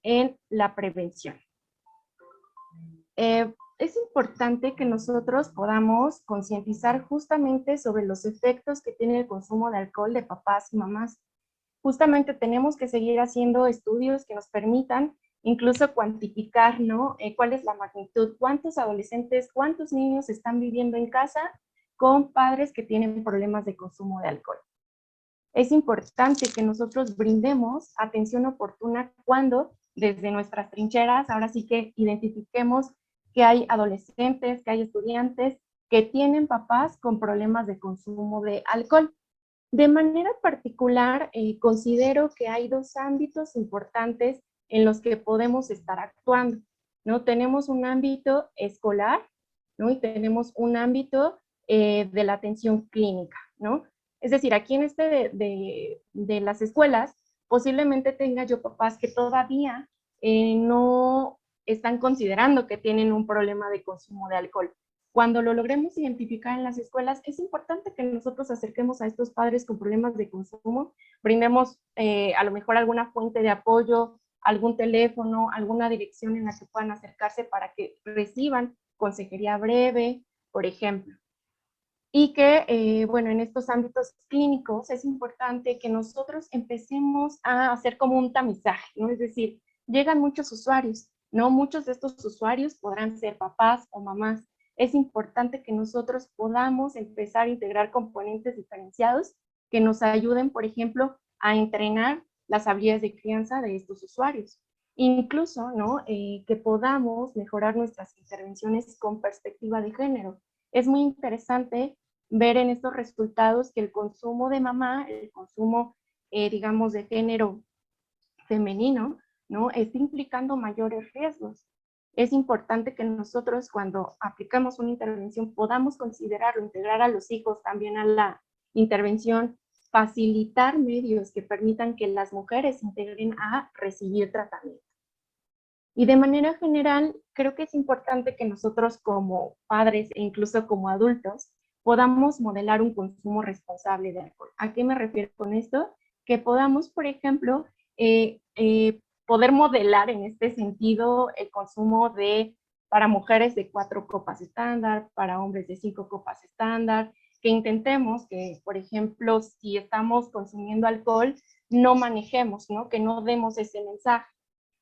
en la prevención? Es importante que nosotros podamos concientizar justamente sobre los efectos que tiene el consumo de alcohol de papás y mamás. Justamente tenemos que seguir haciendo estudios que nos permitan incluso cuantificar, ¿no? ¿Cuál es la magnitud? ¿Cuántos adolescentes, cuántos niños están viviendo en casa con padres que tienen problemas de consumo de alcohol? Es importante que nosotros brindemos atención oportuna cuando desde nuestras trincheras, ahora sí que identifiquemos que hay adolescentes, que hay estudiantes que tienen papás con problemas de consumo de alcohol. De manera particular, considero que hay dos ámbitos importantes en los que podemos estar actuando, ¿no? Tenemos un ámbito escolar, ¿no? Y tenemos un ámbito de la atención clínica, ¿no? Es decir, aquí en de las escuelas, posiblemente tenga yo papás que todavía no están considerando que tienen un problema de consumo de alcohol. Cuando lo logremos identificar en las escuelas, es importante que nosotros acerquemos a estos padres con problemas de consumo, brindemos a lo mejor alguna fuente de apoyo, algún teléfono, alguna dirección en la que puedan acercarse para que reciban consejería breve, por ejemplo. Y que, bueno, en estos ámbitos clínicos es importante que nosotros empecemos a hacer como un tamizaje, ¿no? Es decir, llegan muchos usuarios, ¿no? Muchos de estos usuarios podrán ser papás o mamás. Es importante que nosotros podamos empezar a integrar componentes diferenciados que nos ayuden, por ejemplo, a entrenar las habilidades de crianza de estos usuarios. Incluso, ¿no? Que podamos mejorar nuestras intervenciones con perspectiva de género. Es muy interesante ver en estos resultados que el consumo de mamá, el consumo, digamos, de género femenino, ¿no? Está implicando mayores riesgos. Es importante que nosotros cuando aplicamos una intervención podamos considerarlo, integrar a los hijos también a la intervención, facilitar medios que permitan que las mujeres se integren a recibir tratamiento. Y de manera general, creo que es importante que nosotros como padres e incluso como adultos podamos modelar un consumo responsable de alcohol. ¿A qué me refiero con esto? Que podamos, por ejemplo, poder modelar en este sentido el consumo para mujeres de 4 copas estándar, para hombres de 5 copas estándar, que intentemos que, por ejemplo, si estamos consumiendo alcohol, no manejemos, ¿no? Que no demos ese mensaje.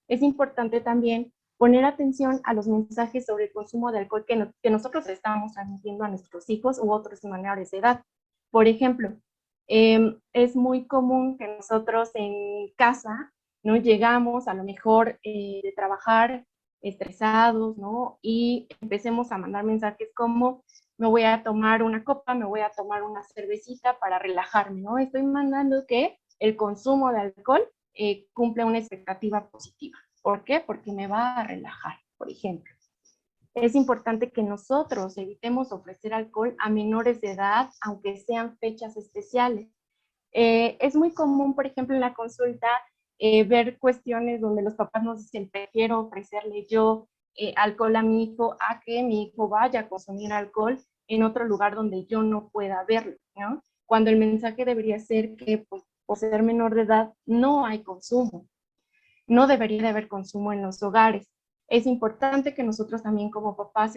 Es importante también poner atención a los mensajes sobre el consumo de alcohol que nosotros estamos transmitiendo a nuestros hijos u otros menores de edad. Por ejemplo, es muy común que nosotros en casa, ¿no? Llegamos a lo mejor de trabajar estresados, ¿no? Y empecemos a mandar mensajes como me voy a tomar una copa, me voy a tomar una cervecita para relajarme, ¿no? Estoy mandando que el consumo de alcohol cumple una expectativa positiva. ¿Por qué? Porque me va a relajar, por ejemplo. Es importante que nosotros evitemos ofrecer alcohol a menores de edad, aunque sean fechas especiales. Es muy común, por ejemplo, en la consulta, ver cuestiones donde los papás nos dicen, prefiero ofrecerle yo alcohol a mi hijo a que mi hijo vaya a consumir alcohol en otro lugar donde yo no pueda verlo, ¿no? Cuando el mensaje debería ser que, pues, por ser menor de edad, no hay consumo. No debería de haber consumo en los hogares. Es importante que nosotros también como papás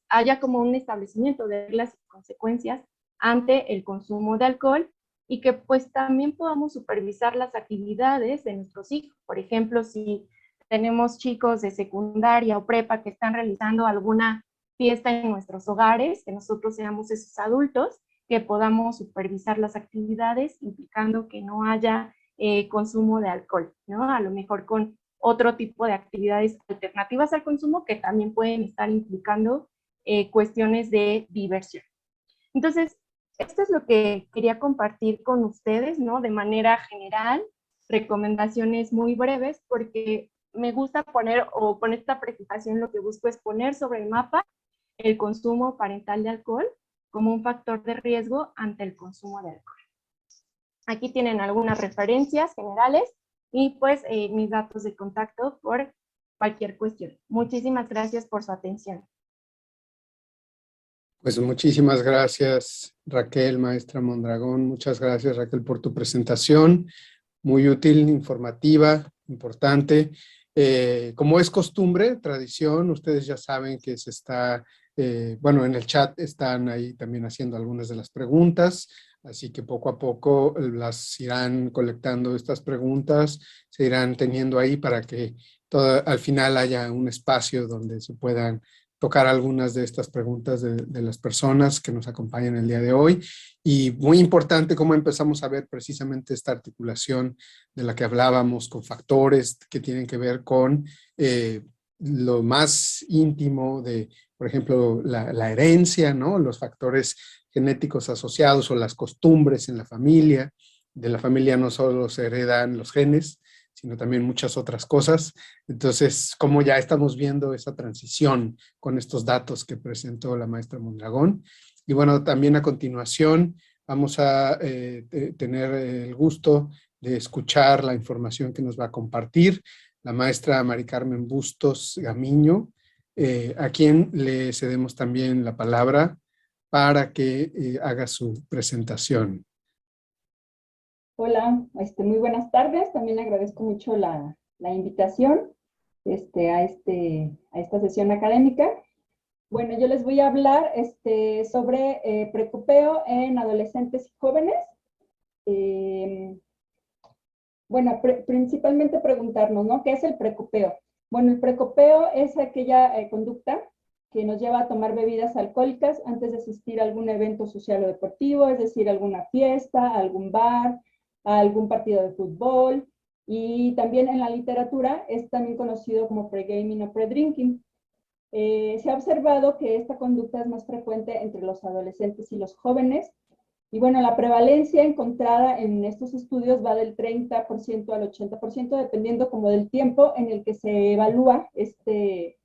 haya como un establecimiento de reglas y consecuencias ante el consumo de alcohol y que pues también podamos supervisar las actividades de nuestros hijos. Por ejemplo, si tenemos chicos de secundaria o prepa que están realizando alguna fiesta en nuestros hogares, que nosotros seamos esos adultos que podamos supervisar las actividades implicando que no haya consumo de alcohol, ¿no? A lo mejor con otro tipo de actividades alternativas al consumo que también pueden estar implicando cuestiones de diversión. Entonces, esto es lo que quería compartir con ustedes, ¿no? De manera general, recomendaciones muy breves, porque me gusta poner, o con esta presentación lo que busco es poner sobre el mapa el consumo parental de alcohol como un factor de riesgo ante el consumo de alcohol. Aquí tienen algunas referencias generales y pues mis datos de contacto por cualquier cuestión. Muchísimas gracias por su atención. Pues muchísimas gracias, Raquel, maestra Mondragón. Muchas gracias, Raquel, por tu presentación. Muy útil, informativa, importante. Como es costumbre, tradición, ustedes ya saben que se está, bueno, en el chat están ahí también haciendo algunas de las preguntas, así que poco a poco las irán colectando estas preguntas, se irán teniendo ahí para que al final haya un espacio donde se puedan tocar algunas de estas preguntas de las personas que nos acompañan el día de hoy. Y muy importante cómo empezamos a ver precisamente esta articulación de la que hablábamos con factores que tienen que ver con lo más íntimo de, por ejemplo, la herencia, ¿no? Los factores genéticos asociados o las costumbres en la familia. De la familia no solo se heredan los genes, sino también muchas otras cosas. Entonces, como ya estamos viendo esa transición con estos datos que presentó la maestra Mondragón. Y bueno, también a continuación vamos a tener el gusto de escuchar la información que nos va a compartir la maestra Mari Carmen Bustos Gamiño, a quien le cedemos también la palabra para que haga su presentación. Hola, muy buenas tardes. También agradezco mucho la invitación a esta sesión académica. Bueno, yo les voy a hablar sobre precopeo en adolescentes y jóvenes. Bueno, principalmente preguntarnos, ¿no? ¿Qué es el precopeo? Bueno, el precopeo es aquella conducta que nos lleva a tomar bebidas alcohólicas antes de asistir a algún evento social o deportivo, es decir, alguna fiesta, algún bar, a algún partido de fútbol, y también en la literatura es también conocido como pre-gaming o pre-drinking. Se ha observado que esta conducta es más frecuente entre los adolescentes y los jóvenes, y bueno, la prevalencia encontrada en estos estudios va del 30% al 80%, dependiendo como del tiempo en el que se evalúa este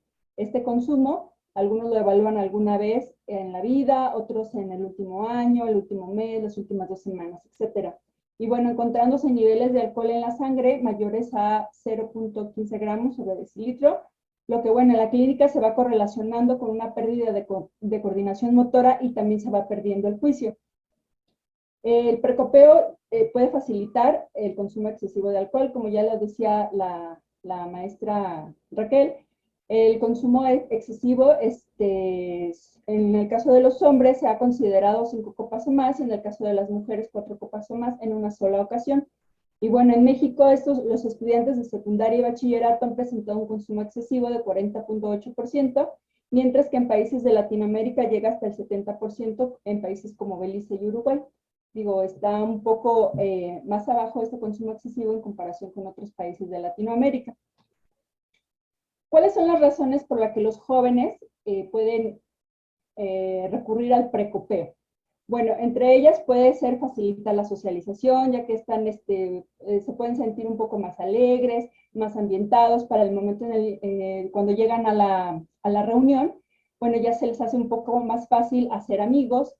consumo. Algunos lo evalúan alguna vez en la vida, otros en el último año, el último mes, las últimas 2 semanas, etcétera. Y bueno, encontrándose niveles de alcohol en la sangre mayores a 0.15 gramos sobre decilitro, lo que bueno, en la clínica se va correlacionando con una pérdida de coordinación motora y también se va perdiendo el juicio. El precopeo puede facilitar el consumo excesivo de alcohol, como ya lo decía la maestra Raquel. El consumo excesivo, en el caso de los hombres, se ha considerado 5 copas o más, en el caso de las mujeres 4 copas o más en una sola ocasión. Y bueno, en México los estudiantes de secundaria y bachillerato han presentado un consumo excesivo de 40.8%, mientras que en países de Latinoamérica llega hasta el 70% en países como Belice y Uruguay. Digo, está un poco más abajo este consumo excesivo en comparación con otros países de Latinoamérica. ¿Cuáles son las razones por las que los jóvenes pueden recurrir al precopeo? Bueno, entre ellas puede ser facilitar la socialización, ya que están, se pueden sentir un poco más alegres, más ambientados para el momento cuando llegan a la reunión. Bueno, ya se les hace un poco más fácil hacer amigos,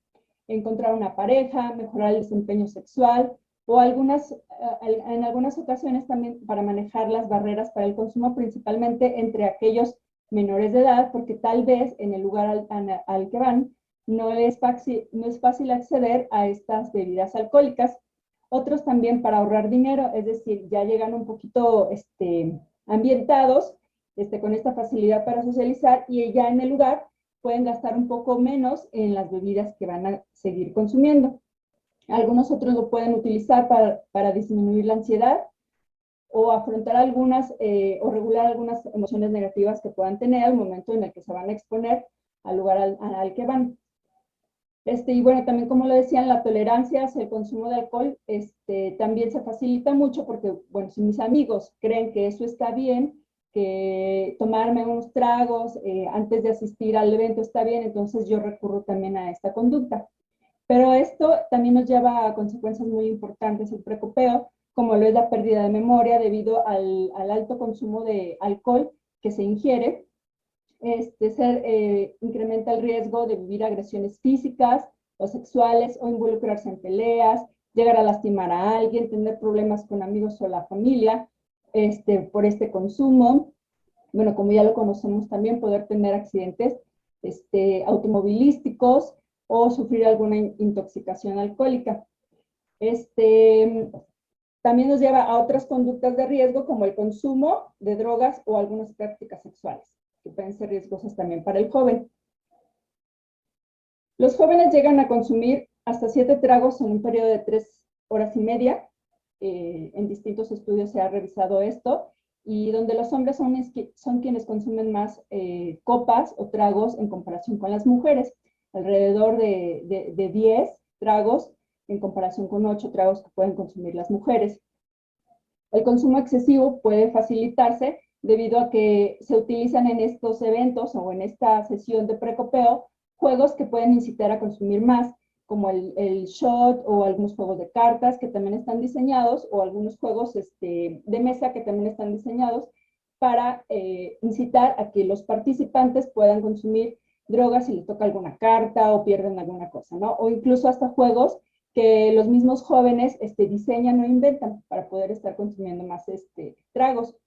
encontrar una pareja, mejorar el desempeño sexual, o en algunas ocasiones también para manejar las barreras para el consumo, principalmente entre aquellos menores de edad, porque tal vez en el lugar al que van no es fácil acceder a estas bebidas alcohólicas. Otros también para ahorrar dinero, es decir, ya llegan un poquito ambientados con esta facilidad para socializar, y ya en el lugar pueden gastar un poco menos en las bebidas que van a seguir consumiendo. Algunos otros lo pueden utilizar para disminuir la ansiedad o afrontar o regular algunas emociones negativas que puedan tener al momento en el que se van a exponer al lugar al que van. Y bueno, también como lo decían, la tolerancia hacia el consumo de alcohol también se facilita mucho porque, bueno, si mis amigos creen que eso está bien, que tomarme unos tragos antes de asistir al evento está bien, entonces yo recurro también a esta conducta. Pero esto también nos lleva a consecuencias muy importantes, el precopeo, como lo es la pérdida de memoria debido al alto consumo de alcohol que se ingiere. Incrementa el riesgo de vivir agresiones físicas o sexuales o involucrarse en peleas, llegar a lastimar a alguien, tener problemas con amigos o la familia por este consumo. Bueno, como ya lo conocemos también, poder tener accidentes automovilísticos o sufrir alguna intoxicación alcohólica. También nos lleva a otras conductas de riesgo como el consumo de drogas o algunas prácticas sexuales, que pueden ser riesgosas también para el joven. Los jóvenes llegan a consumir hasta 7 tragos en un periodo de 3 horas y media. En distintos estudios se ha revisado esto. y donde los hombres son quienes consumen más copas o tragos en comparación con las mujeres, alrededor de 10 tragos en comparación con 8 tragos que pueden consumir las mujeres. El consumo excesivo puede facilitarse debido a que se utilizan en estos eventos o en esta sesión de precopeo juegos que pueden incitar a consumir más, como el shot o algunos juegos de cartas que también están diseñados, o algunos juegos de mesa que también están diseñados para incitar a que los participantes puedan consumir drogas si les toca alguna carta o pierden alguna cosa, ¿no? O incluso hasta juegos que los mismos jóvenes diseñan o inventan para poder estar consumiendo más tragos.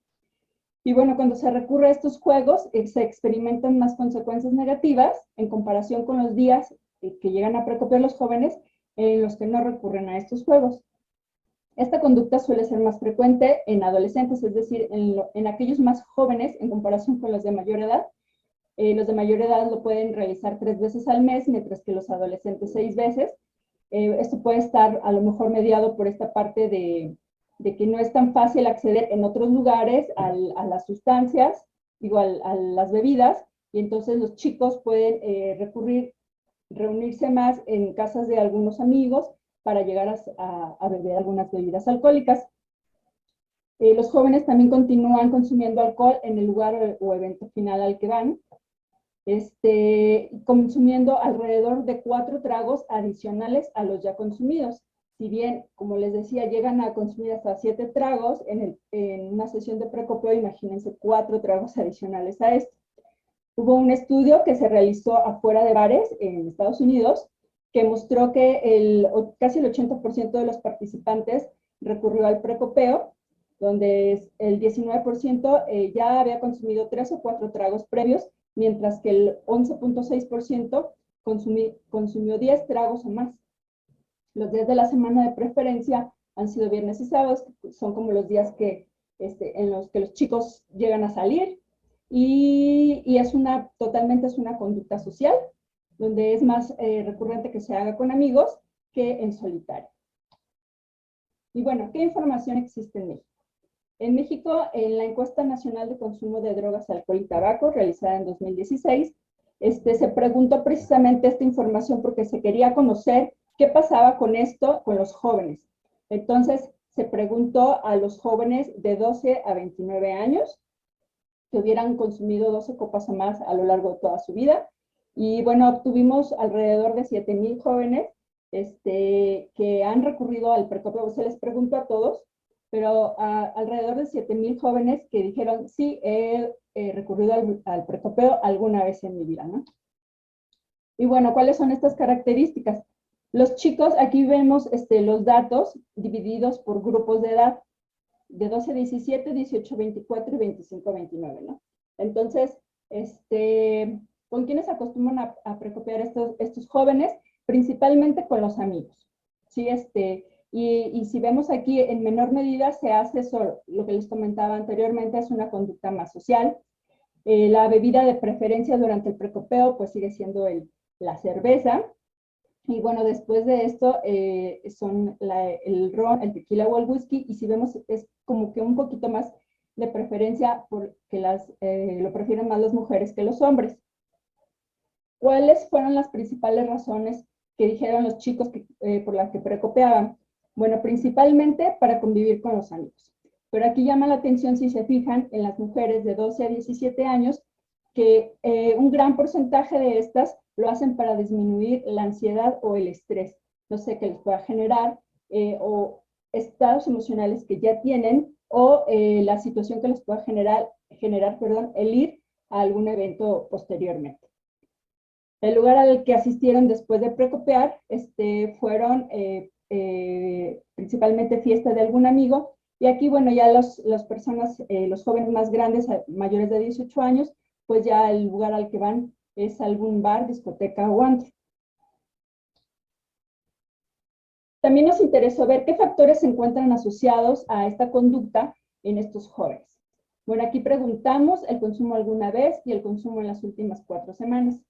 Y bueno, cuando se recurre a estos juegos, se experimentan más consecuencias negativas en comparación con los días que llegan a precopiar los jóvenes en los que no recurren a estos juegos. Esta conducta suele ser más frecuente en adolescentes, es decir, en aquellos más jóvenes en comparación con los de mayor edad. Los de mayor edad lo pueden realizar 3 veces al mes, mientras que los adolescentes 6 veces. Esto puede estar a lo mejor mediado por esta parte de que no es tan fácil acceder en otros lugares a las sustancias, digo, a las bebidas, y entonces los chicos pueden reunirse más en casas de algunos amigos para llegar a beber algunas bebidas alcohólicas. Los jóvenes también continúan consumiendo alcohol en el lugar o evento final al que van, consumiendo alrededor de 4 tragos adicionales a los ya consumidos. Si bien, como les decía, llegan a consumir hasta 7 tragos en una sesión de precopeo, imagínense 4 tragos adicionales a esto. Hubo un estudio que se realizó afuera de bares en Estados Unidos que mostró que casi el 80% de los participantes recurrió al precopeo, donde el 19% ya había consumido 3 o 4 tragos previos, mientras que el 11.6% consumió 10 tragos o más. Los días de la semana de preferencia han sido viernes y sábados, que son como los días en los que los chicos llegan a salir, y totalmente es una conducta social, donde es más recurrente que se haga con amigos que en solitario. Y bueno, ¿qué información existe en México? En México, en la encuesta nacional de consumo de drogas, alcohol y tabaco, realizada en 2016, se preguntó precisamente esta información porque se quería conocer qué pasaba con esto con los jóvenes. Entonces, se preguntó a los jóvenes de 12 a 29 años que hubieran consumido 12 copas o más a lo largo de toda su vida. Y bueno, obtuvimos alrededor de 7,000 jóvenes que han recurrido al precopeo. Se les preguntó a todos, pero alrededor de 7,000 jóvenes que dijeron, sí, he recurrido al precopeo alguna vez en mi vida, ¿no? Y bueno, ¿cuáles son estas características? Los chicos, aquí vemos los datos divididos por grupos de edad, de 12 a 17, 18 a 24 y 25 a 29, ¿no? Entonces, ¿con quiénes acostumbran a precopiar estos jóvenes? Principalmente con los amigos, ¿sí? Y si vemos aquí, en menor medida se hace solo. Lo que les comentaba anteriormente es una conducta más social. La bebida de preferencia durante el precopeo, pues sigue siendo la cerveza. Y bueno, después de esto son el ron, el tequila o el whisky, y si vemos es como que un poquito más de preferencia porque lo prefieren más las mujeres que los hombres. ¿Cuáles fueron las principales razones que dijeron los chicos por las que precopeaban? Bueno, principalmente para convivir con los amigos. Pero aquí llama la atención, si se fijan, en las mujeres de 12 a 17 años, que un gran porcentaje de estas lo hacen para disminuir la ansiedad o el estrés, no sé, que les pueda generar, o estados emocionales que ya tienen, o la situación que les pueda generar el ir a algún evento posteriormente. El lugar al que asistieron después de precopear fueron principalmente fiesta de algún amigo, y aquí, bueno, ya las personas, los jóvenes más grandes, mayores de 18 años, pues ya el lugar al que van es algún bar, discoteca o antro. También nos interesó ver qué factores se encuentran asociados a esta conducta en estos jóvenes. Bueno, aquí preguntamos el consumo alguna vez y el consumo en las últimas 4 semanas.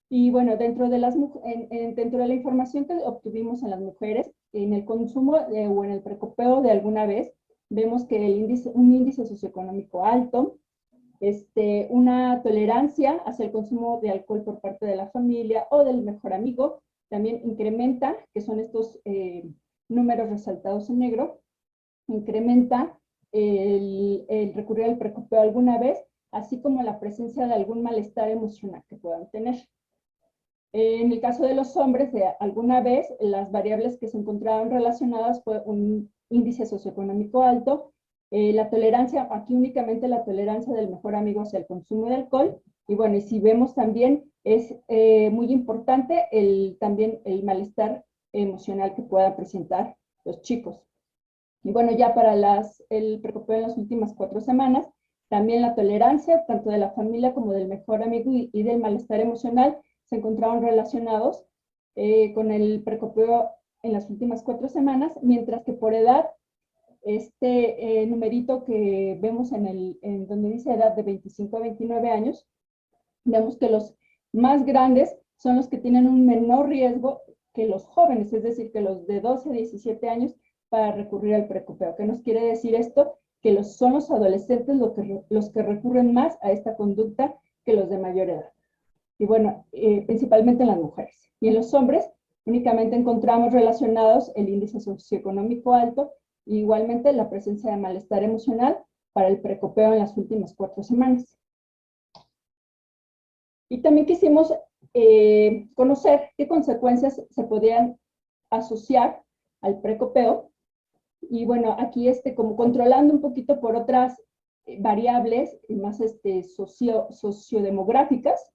Y bueno, dentro de la información que obtuvimos en las mujeres, en el consumo o en el precopeo de alguna vez, vemos que un índice socioeconómico alto, una tolerancia hacia el consumo de alcohol por parte de la familia o del mejor amigo, también incrementa, que son estos números resaltados en negro, incrementa el recurrir al precopeo alguna vez, así como la presencia de algún malestar emocional que puedan tener. En el caso de los hombres, alguna vez las variables que se encontraron relacionadas fue un índice socioeconómico alto, la tolerancia, aquí únicamente la tolerancia del mejor amigo hacia el consumo de alcohol, y bueno, y si vemos también es muy importante también el malestar emocional que puedan presentar los chicos. Y bueno, ya para el precopeo en las últimas 4 semanas, también la tolerancia, tanto de la familia como del mejor amigo y del malestar emocional, se encontraron relacionados con el precopeo en las últimas 4 semanas, mientras que por edad, numerito que vemos en donde dice edad de 25 a 29 años, vemos que los más grandes son los que tienen un menor riesgo que los jóvenes, es decir, que los de 12 a 17 años para recurrir al precopeo. ¿Qué nos quiere decir esto? Que son los adolescentes los que recurren más a esta conducta que los de mayor edad. Y bueno, principalmente en las mujeres. Y en los hombres únicamente encontramos relacionados el índice socioeconómico alto e igualmente la presencia de malestar emocional para el precopeo en las últimas 4 semanas. Y también quisimos conocer qué consecuencias se podían asociar al precopeo. Y bueno, aquí como controlando un poquito por otras variables más sociodemográficas.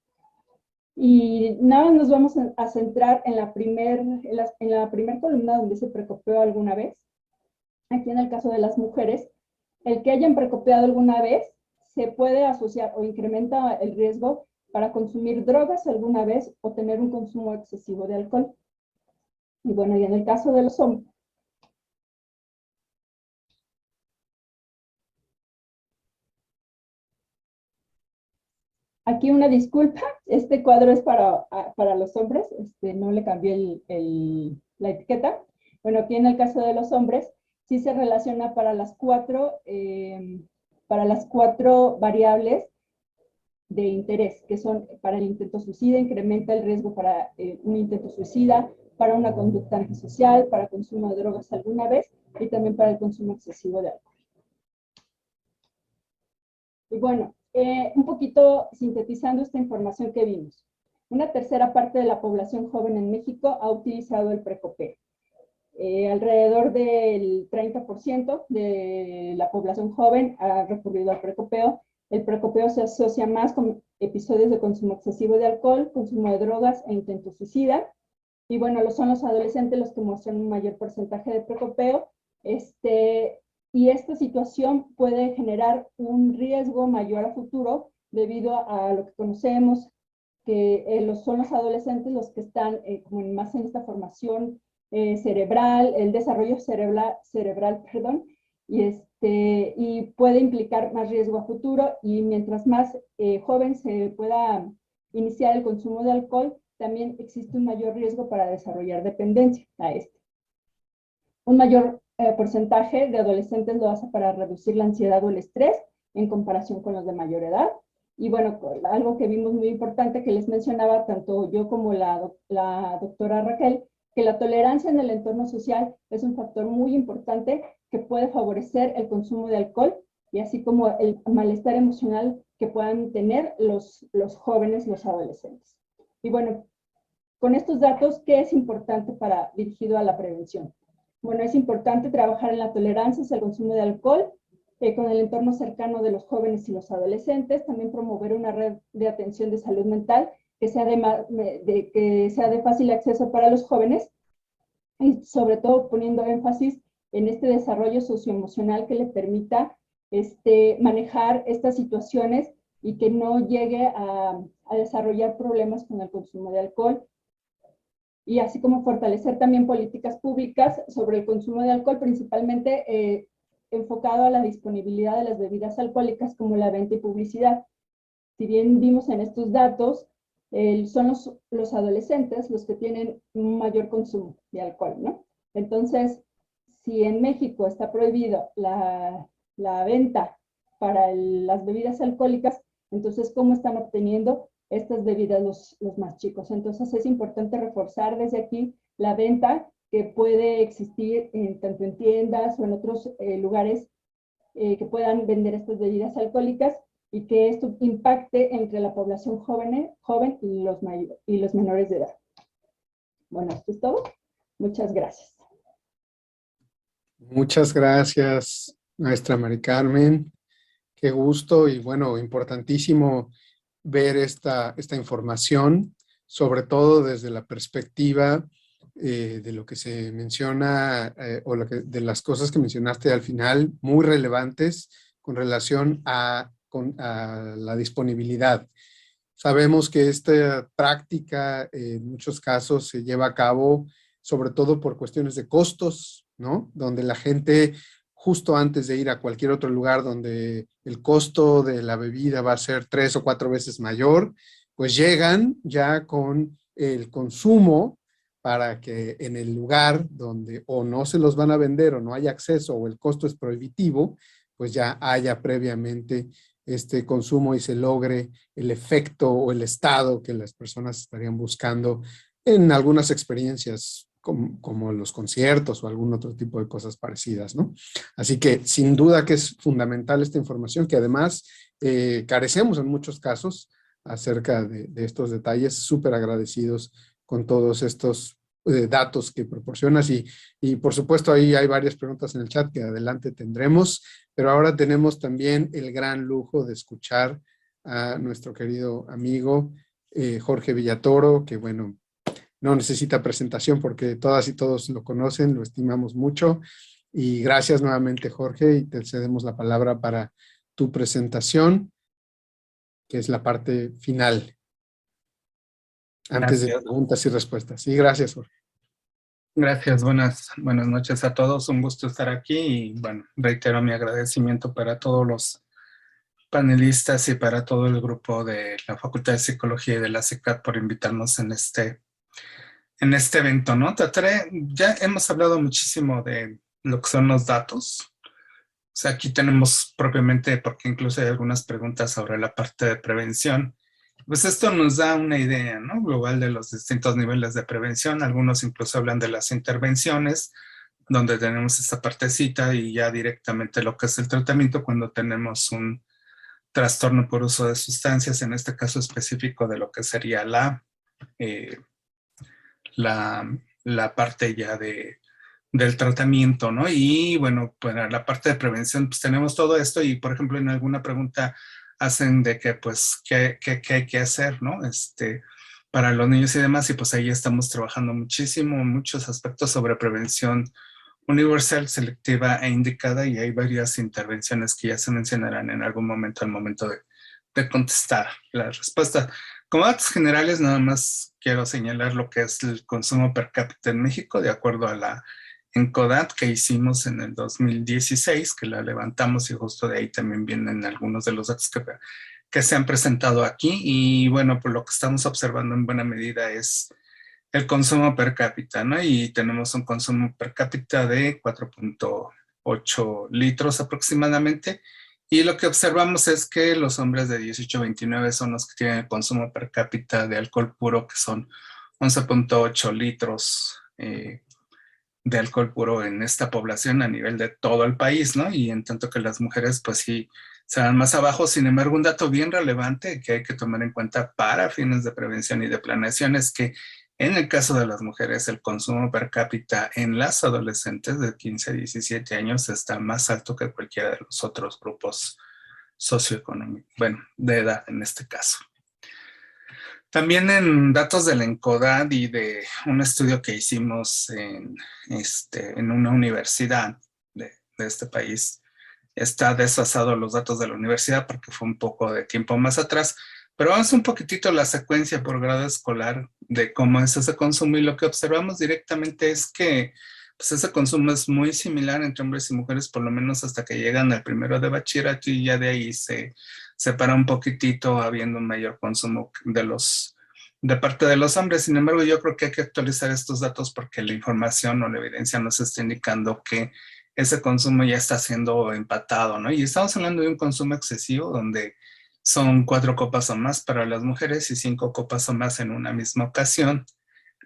Y nada más nos vamos a centrar en la primer columna donde se precopeó alguna vez. Aquí en el caso de las mujeres, el que hayan precopeado alguna vez se puede asociar o incrementa el riesgo para consumir drogas alguna vez o tener un consumo excesivo de alcohol. Y bueno, y en el caso de los hombres, aquí una disculpa, este cuadro es para los hombres, no le cambié la etiqueta. Bueno, aquí en el caso de los hombres, sí se relaciona para las cuatro variables de interés, que son para el intento suicida, incrementa el riesgo para un intento suicida, para una conducta antisocial, para consumo de drogas alguna vez, y también para el consumo excesivo de alcohol. Y bueno, un poquito sintetizando esta información que vimos. Una tercera parte de la población joven en México ha utilizado el precopeo. Alrededor del 30% de la población joven ha recurrido al precopeo. El precopeo se asocia más con episodios de consumo excesivo de alcohol, consumo de drogas e intento suicida. Y bueno, son los adolescentes los que muestran un mayor porcentaje de precopeo. Y esta situación puede generar un riesgo mayor a futuro debido a lo que conocemos, que son los adolescentes los que están más en esta formación cerebral, el desarrollo cerebral, y puede implicar más riesgo a futuro, y mientras más joven se pueda iniciar el consumo de alcohol, también existe un mayor riesgo para desarrollar dependencia a este. Un mayor porcentaje de adolescentes lo hace para reducir la ansiedad o el estrés en comparación con los de mayor edad. Y bueno, algo que vimos muy importante que les mencionaba tanto yo como la doctora Raquel, que la tolerancia en el entorno social es un factor muy importante que puede favorecer el consumo de alcohol y así como el malestar emocional que puedan tener los jóvenes, los adolescentes. Y bueno, con estos datos, ¿qué es importante dirigido a la prevención? Bueno, es importante trabajar en la tolerancia hacia el consumo de alcohol, con el entorno cercano de los jóvenes y los adolescentes, también promover una red de atención de salud mental que sea de fácil acceso para los jóvenes y sobre todo poniendo énfasis en este desarrollo socioemocional que le permita manejar estas situaciones y que no llegue a desarrollar problemas con el consumo de alcohol. Y así como fortalecer también políticas públicas sobre el consumo de alcohol, principalmente enfocado a la disponibilidad de las bebidas alcohólicas como la venta y publicidad. Si bien vimos en estos datos, son los adolescentes los que tienen un mayor consumo de alcohol, ¿no? Entonces, si en México está prohibido la venta para las bebidas alcohólicas, entonces, ¿cómo están obteniendo estas bebidas los más chicos? Entonces, es importante reforzar desde aquí la venta que puede existir tanto en tiendas o en otros lugares que puedan vender estas bebidas alcohólicas y que esto impacte entre la población joven y los menores de edad. Bueno, esto es todo. Muchas gracias. Muchas gracias, maestra Mari Carmen. Qué gusto y bueno, importantísimo ver esta información, sobre todo desde la perspectiva de lo que se menciona de las cosas que mencionaste al final, muy relevantes con relación a la disponibilidad. Sabemos que esta práctica en muchos casos se lleva a cabo sobre todo por cuestiones de costos, ¿no? Donde la gente justo antes de ir a cualquier otro lugar donde el costo de la bebida va a ser 3 o 4 veces mayor, pues llegan ya con el consumo para que en el lugar donde o no se los van a vender o no hay acceso o el costo es prohibitivo, pues ya haya previamente este consumo y se logre el efecto o el estado que las personas estarían buscando en algunas experiencias como los conciertos o algún otro tipo de cosas parecidas, ¿no? Así que sin duda que es fundamental esta información que además carecemos en muchos casos acerca de estos detalles, súper agradecidos con todos estos datos que proporcionas y por supuesto ahí hay varias preguntas en el chat que adelante tendremos, pero ahora tenemos también el gran lujo de escuchar a nuestro querido amigo Jorge Villatoro, que bueno, no necesita presentación porque todas y todos lo conocen, lo estimamos mucho. Y gracias nuevamente, Jorge, y te cedemos la palabra para tu presentación, que es la parte final, antes de preguntas y respuestas. Sí, gracias, Jorge. Gracias, buenas noches a todos. Un gusto estar aquí y bueno, reitero mi agradecimiento para todos los panelistas y para todo el grupo de la Facultad de Psicología y de la SICAD por invitarnos en este evento, ¿no? Ya hemos hablado muchísimo de lo que son los datos. O sea, aquí tenemos propiamente, porque incluso hay algunas preguntas sobre la parte de prevención. Pues esto nos da una idea, ¿no? Global de los distintos niveles de prevención. Algunos incluso hablan de las intervenciones, donde tenemos esta partecita y ya directamente lo que es el tratamiento cuando tenemos un trastorno por uso de sustancias, en este caso específico de lo que sería la parte ya del tratamiento, ¿no? Y bueno, para la parte de prevención, pues tenemos todo esto y, por ejemplo, en alguna pregunta hacen de que, pues, ¿qué hay que hacer, no? Para los niños y demás, y pues ahí estamos trabajando muchísimo, muchos aspectos sobre prevención universal, selectiva e indicada, y hay varias intervenciones que ya se mencionarán en algún momento, al momento de contestar la respuesta. Como datos generales, nada más quiero señalar lo que es el consumo per cápita en México, de acuerdo a la ENCODAT que hicimos en el 2016, que la levantamos y justo de ahí también vienen algunos de los datos que se han presentado aquí. Y bueno, pues lo que estamos observando en buena medida es el consumo per cápita, ¿no? Y tenemos un consumo per cápita de 4.8 litros aproximadamente. Y lo que observamos es que los hombres de 18 a 29 son los que tienen el consumo per cápita de alcohol puro, que son 11.8 litros de alcohol puro en esta población a nivel de todo el país, ¿no? Y en tanto que las mujeres, pues sí, se van más abajo. Sin embargo, un dato bien relevante que hay que tomar en cuenta para fines de prevención y de planeación es que en el caso de las mujeres, el consumo per cápita en las adolescentes de 15 a 17 años está más alto que cualquiera de los otros grupos socioeconómicos, bueno, de edad en este caso. También en datos de la ENCODAD y de un estudio que hicimos en una universidad de este país, está desfasado los datos de la universidad porque fue un poco de tiempo más atrás, pero vamos un poquitito la secuencia por grado escolar de cómo es ese consumo, y lo que observamos directamente es que pues ese consumo es muy similar entre hombres y mujeres, por lo menos hasta que llegan al primero de bachillerato, y ya de ahí se separa un poquitito, habiendo un mayor consumo de los de parte de los hombres. Sin embargo, yo creo que hay que actualizar estos datos porque la información o la evidencia nos está indicando que ese consumo ya está siendo empatado, ¿no? Y estamos hablando de un consumo excesivo donde son 4 copas o más para las mujeres y 5 copas o más en una misma ocasión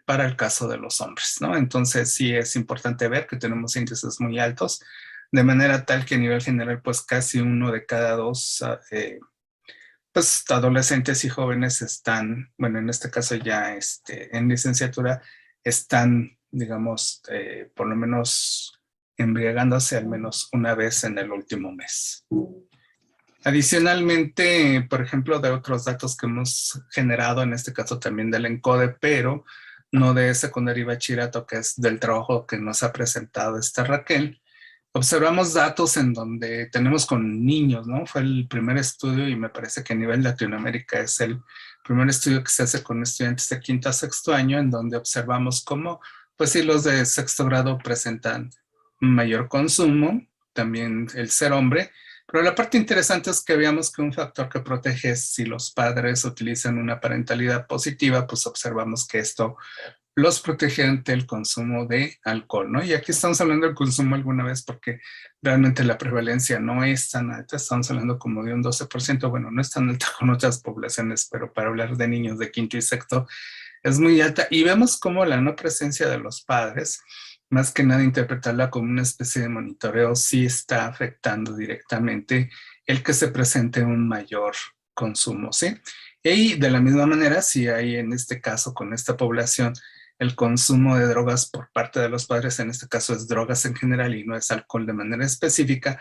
para el caso de los hombres, ¿no? Entonces sí es importante ver que tenemos índices muy altos, de manera tal que a nivel general, pues casi 1 de cada 2 pues adolescentes y jóvenes están, bueno, en este caso ya en licenciatura, están, digamos, por lo menos embriagándose al menos una vez en el último mes. Adicionalmente, por ejemplo, de otros datos que hemos generado, en este caso también del ENCODE, pero no de secundaria y bachillerato, que es del trabajo que nos ha presentado Raquel, observamos datos en donde tenemos con niños, ¿no? Fue el primer estudio y me parece que a nivel Latinoamérica es el primer estudio que se hace con estudiantes de 5º a 6º año, en donde observamos cómo, pues sí, los de 6º grado presentan mayor consumo, también el ser hombre, pero la parte interesante es que veamos que un factor que protege es si los padres utilizan una parentalidad positiva, pues observamos que esto los protege ante el consumo de alcohol, ¿no? Y aquí estamos hablando del consumo alguna vez porque realmente la prevalencia no es tan alta, estamos hablando como de un 12%, bueno, no es tan alta con otras poblaciones, pero para hablar de niños de 5º y 6º es muy alta. Y vemos cómo la no presencia de los padres, más que nada interpretarla como una especie de monitoreo, sí está afectando directamente el que se presente un mayor consumo, ¿sí? Y de la misma manera, si hay en este caso con esta población el consumo de drogas por parte de los padres, en este caso es drogas en general y no es alcohol de manera específica,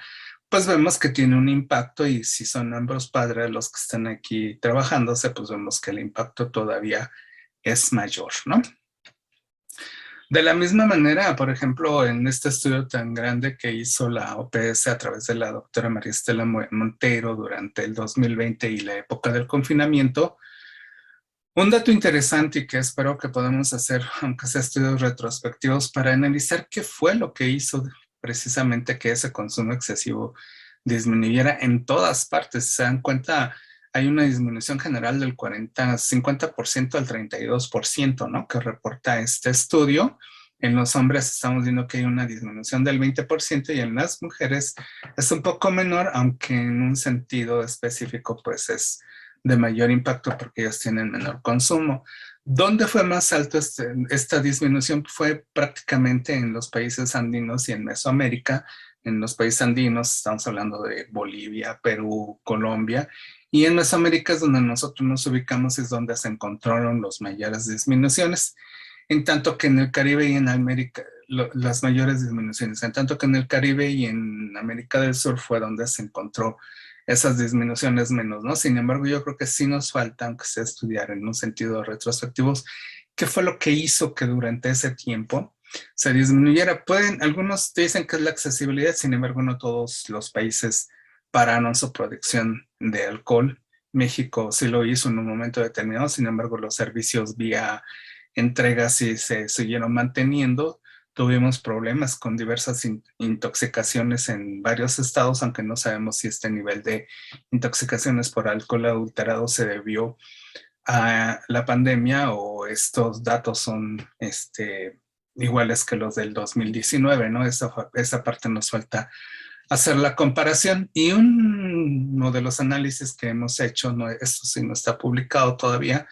pues vemos que tiene un impacto y si son ambos padres los que están aquí trabajándose, pues vemos que el impacto todavía es mayor, ¿no? De la misma manera, por ejemplo, en este estudio tan grande que hizo la OPS a través de la doctora María Estela Montero durante el 2020 y la época del confinamiento, un dato interesante y que espero que podamos hacer, aunque sea estudios retrospectivos, para analizar qué fue lo que hizo precisamente que ese consumo excesivo disminuyera en todas partes. Si se dan cuenta, hay una disminución general del 50% al 32%, ¿no? Que reporta este estudio. En los hombres estamos viendo que hay una disminución del 20% y en las mujeres es un poco menor, aunque en un sentido específico pues es de mayor impacto porque ellos tienen menor consumo. ¿Dónde fue más alto esta disminución? Fue prácticamente en los países andinos y en Mesoamérica. En los países andinos estamos hablando de Bolivia, Perú, Colombia, y en Mesoamérica es donde nosotros nos ubicamos, es donde se encontraron las mayores disminuciones, en tanto que en el Caribe y en América, las mayores disminuciones, en tanto que en el Caribe y en América del Sur fue donde se encontró esas disminuciones menos, ¿no? Sin embargo, yo creo que sí nos falta, aunque sea estudiar en un sentido retrospectivo, qué fue lo que hizo que durante ese tiempo se disminuyera. Algunos dicen que es la accesibilidad, sin embargo, no todos los países pararon su producción de alcohol. México sí lo hizo en un momento determinado, sin embargo, los servicios vía entregas sí se siguieron manteniendo. Tuvimos problemas con diversas intoxicaciones en varios estados, aunque no sabemos si este nivel de intoxicaciones por alcohol adulterado se debió a la pandemia o estos datos son iguales que los del 2019, ¿no? Esa parte nos falta hacer la comparación. Y uno de los análisis que hemos hecho, esto sí no está publicado todavía,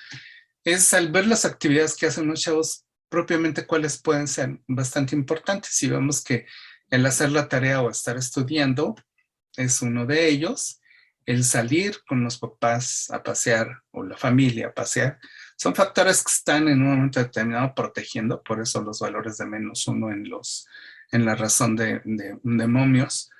es al ver las actividades que hacen los chavos, propiamente cuáles pueden ser bastante importantes. Si vemos que el hacer la tarea o estar estudiando es uno de ellos, el salir con los papás a pasear o la familia a pasear, son factores que están en un momento determinado protegiendo, por eso los valores de -1 en la razón de momios,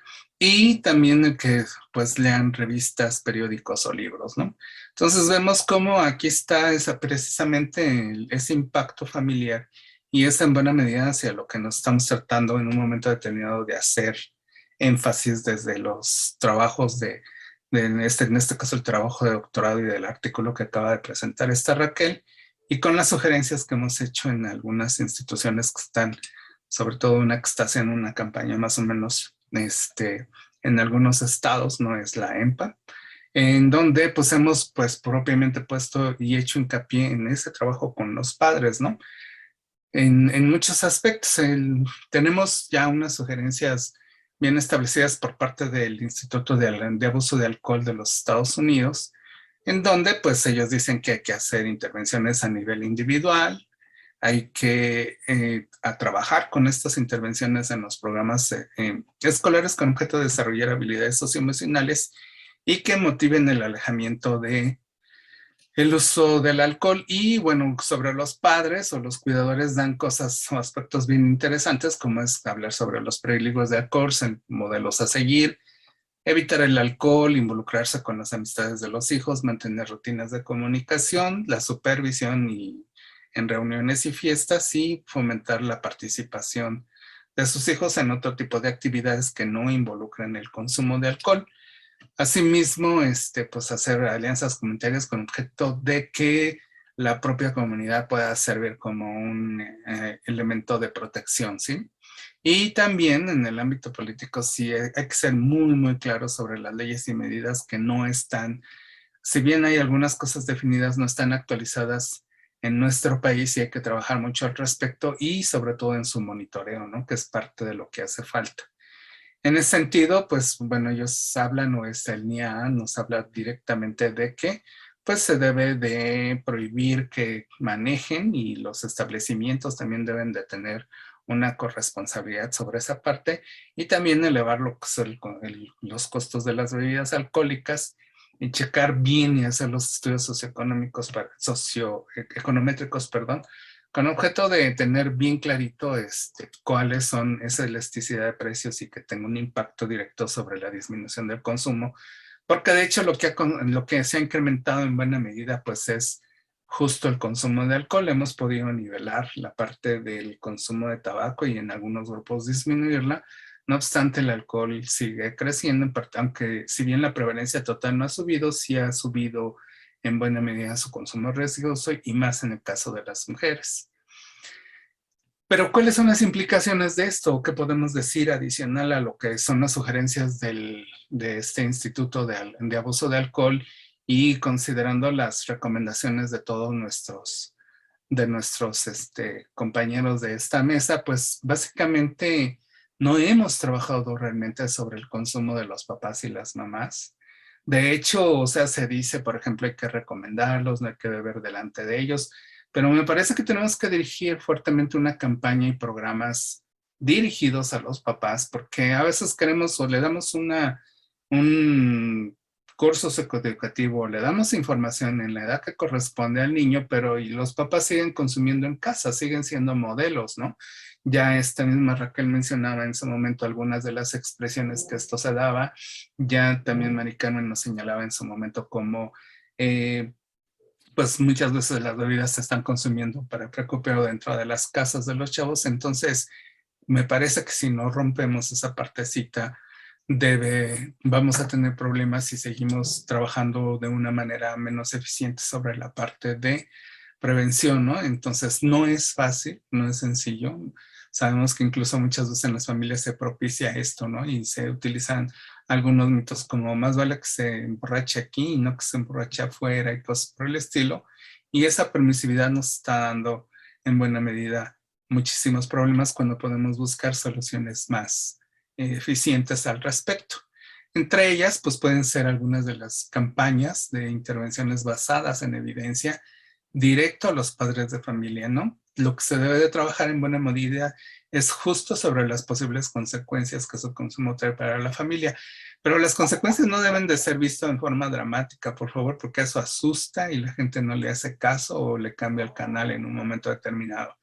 y también el que pues lean revistas, periódicos o libros, ¿no? Entonces vemos cómo aquí está precisamente ese impacto familiar y es en buena medida hacia lo que nos estamos tratando en un momento determinado de hacer énfasis desde los trabajos en este caso el trabajo de doctorado y del artículo que acaba de presentar Raquel, y con las sugerencias que hemos hecho en algunas instituciones que están, sobre todo una que está haciendo una campaña más o menos en algunos estados, no es la EMPA, en donde pues hemos pues propiamente puesto y hecho hincapié en ese trabajo con los padres, ¿no? En muchos aspectos. Tenemos ya unas sugerencias bien establecidas por parte del Instituto de Abuso de Alcohol de los Estados Unidos, en donde pues ellos dicen que hay que hacer intervenciones a nivel individual, hay que a trabajar con estas intervenciones en los programas escolares con objeto de desarrollar habilidades socioemocionales y que motiven el alejamiento de el uso del alcohol. Y bueno, sobre los padres o los cuidadores dan cosas o aspectos bien interesantes, como es hablar sobre los peligros de alcohol, modelos a seguir, evitar el alcohol, involucrarse con las amistades de los hijos, mantener rutinas de comunicación, la supervisión y en reuniones y fiestas, y fomentar la participación de sus hijos en otro tipo de actividades que no involucren el consumo de alcohol. Asimismo, pues hacer alianzas comunitarias con objeto de que la propia comunidad pueda servir como un elemento de protección, ¿sí? Y también en el ámbito político sí hay que ser muy, muy claros sobre las leyes y medidas que no están, si bien hay algunas cosas definidas, no están actualizadas en nuestro país, y hay que trabajar mucho al respecto y sobre todo en su monitoreo, ¿no? Que es parte de lo que hace falta. En ese sentido, pues bueno, ellos hablan, o es el NIAA, nos habla directamente de que pues se debe de prohibir que manejen, y los establecimientos también deben de tener una corresponsabilidad sobre esa parte, y también elevar los costos de las bebidas alcohólicas y checar bien y hacer los estudios socioeconómicos, econométricos, perdón, con objeto de tener bien clarito cuáles son esa elasticidad de precios y que tenga un impacto directo sobre la disminución del consumo, porque de hecho lo que se ha incrementado en buena medida pues es justo el consumo de alcohol. Hemos podido nivelar la parte del consumo de tabaco y en algunos grupos disminuirla. No obstante, el alcohol sigue creciendo, en parte, aunque si bien la prevalencia total no ha subido, sí ha subido en buena medida su consumo riesgoso, y más en el caso de las mujeres. Pero ¿cuáles son las implicaciones de esto? ¿Qué podemos decir adicional a lo que son las sugerencias de este Instituto de Abuso de Alcohol, y considerando las recomendaciones de todos nuestros compañeros de esta mesa? Pues básicamente no hemos trabajado realmente sobre el consumo de los papás y las mamás. De hecho, o sea, se dice, por ejemplo, hay que recomendarlos, no hay que beber delante de ellos, pero me parece que tenemos que dirigir fuertemente una campaña y programas dirigidos a los papás, porque a veces queremos o le damos un curso psicoeducativo, le damos información en la edad que corresponde al niño, pero y los papás siguen consumiendo en casa, siguen siendo modelos, ¿no? Ya esta misma Raquel mencionaba en su momento algunas de las expresiones que esto se daba. Ya también Mari Carmen nos señalaba en su momento cómo pues muchas veces las bebidas se están consumiendo para preocupar dentro de las casas de los chavos. Entonces me parece que si no rompemos esa partecita, vamos a tener problemas si seguimos trabajando de una manera menos eficiente sobre la parte de prevención, ¿no? Entonces no es fácil, no es sencillo. Sabemos que incluso muchas veces en las familias se propicia esto, ¿no? Y se utilizan algunos mitos como más vale que se emborrache aquí y no que se emborrache afuera y cosas por el estilo. Y esa permisividad nos está dando en buena medida muchísimos problemas cuando podemos buscar soluciones más eficientes al respecto. Entre ellas, pues pueden ser algunas de las campañas de intervenciones basadas en evidencia directo a los padres de familia, ¿no? Lo que se debe de trabajar en buena medida es justo sobre las posibles consecuencias que su consumo trae para la familia. Pero las consecuencias no deben de ser vistas en forma dramática, por favor, porque eso asusta y la gente no le hace caso o le cambia el canal en un momento determinado.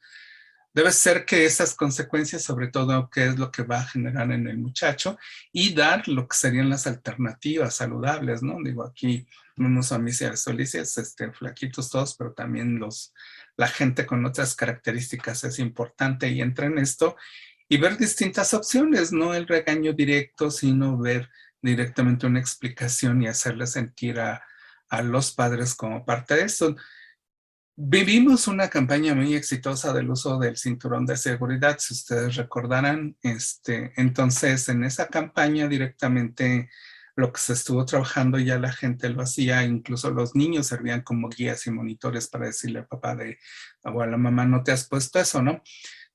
Debe ser que esas consecuencias, sobre todo, qué es lo que va a generar en el muchacho, y dar lo que serían las alternativas saludables, ¿no? Digo, aquí vemos a mis solicias, flaquitos todos, pero también la gente con otras características es importante, y entra en esto y ver distintas opciones, no el regaño directo, sino ver directamente una explicación y hacerle sentir a los padres como parte de esto. Vivimos una campaña muy exitosa del uso del cinturón de seguridad, si ustedes recordarán. Entonces, en esa campaña directamente lo que se estuvo trabajando ya la gente lo hacía, incluso los niños servían como guías y monitores para decirle al papá o a la mamá, no te has puesto eso, ¿no?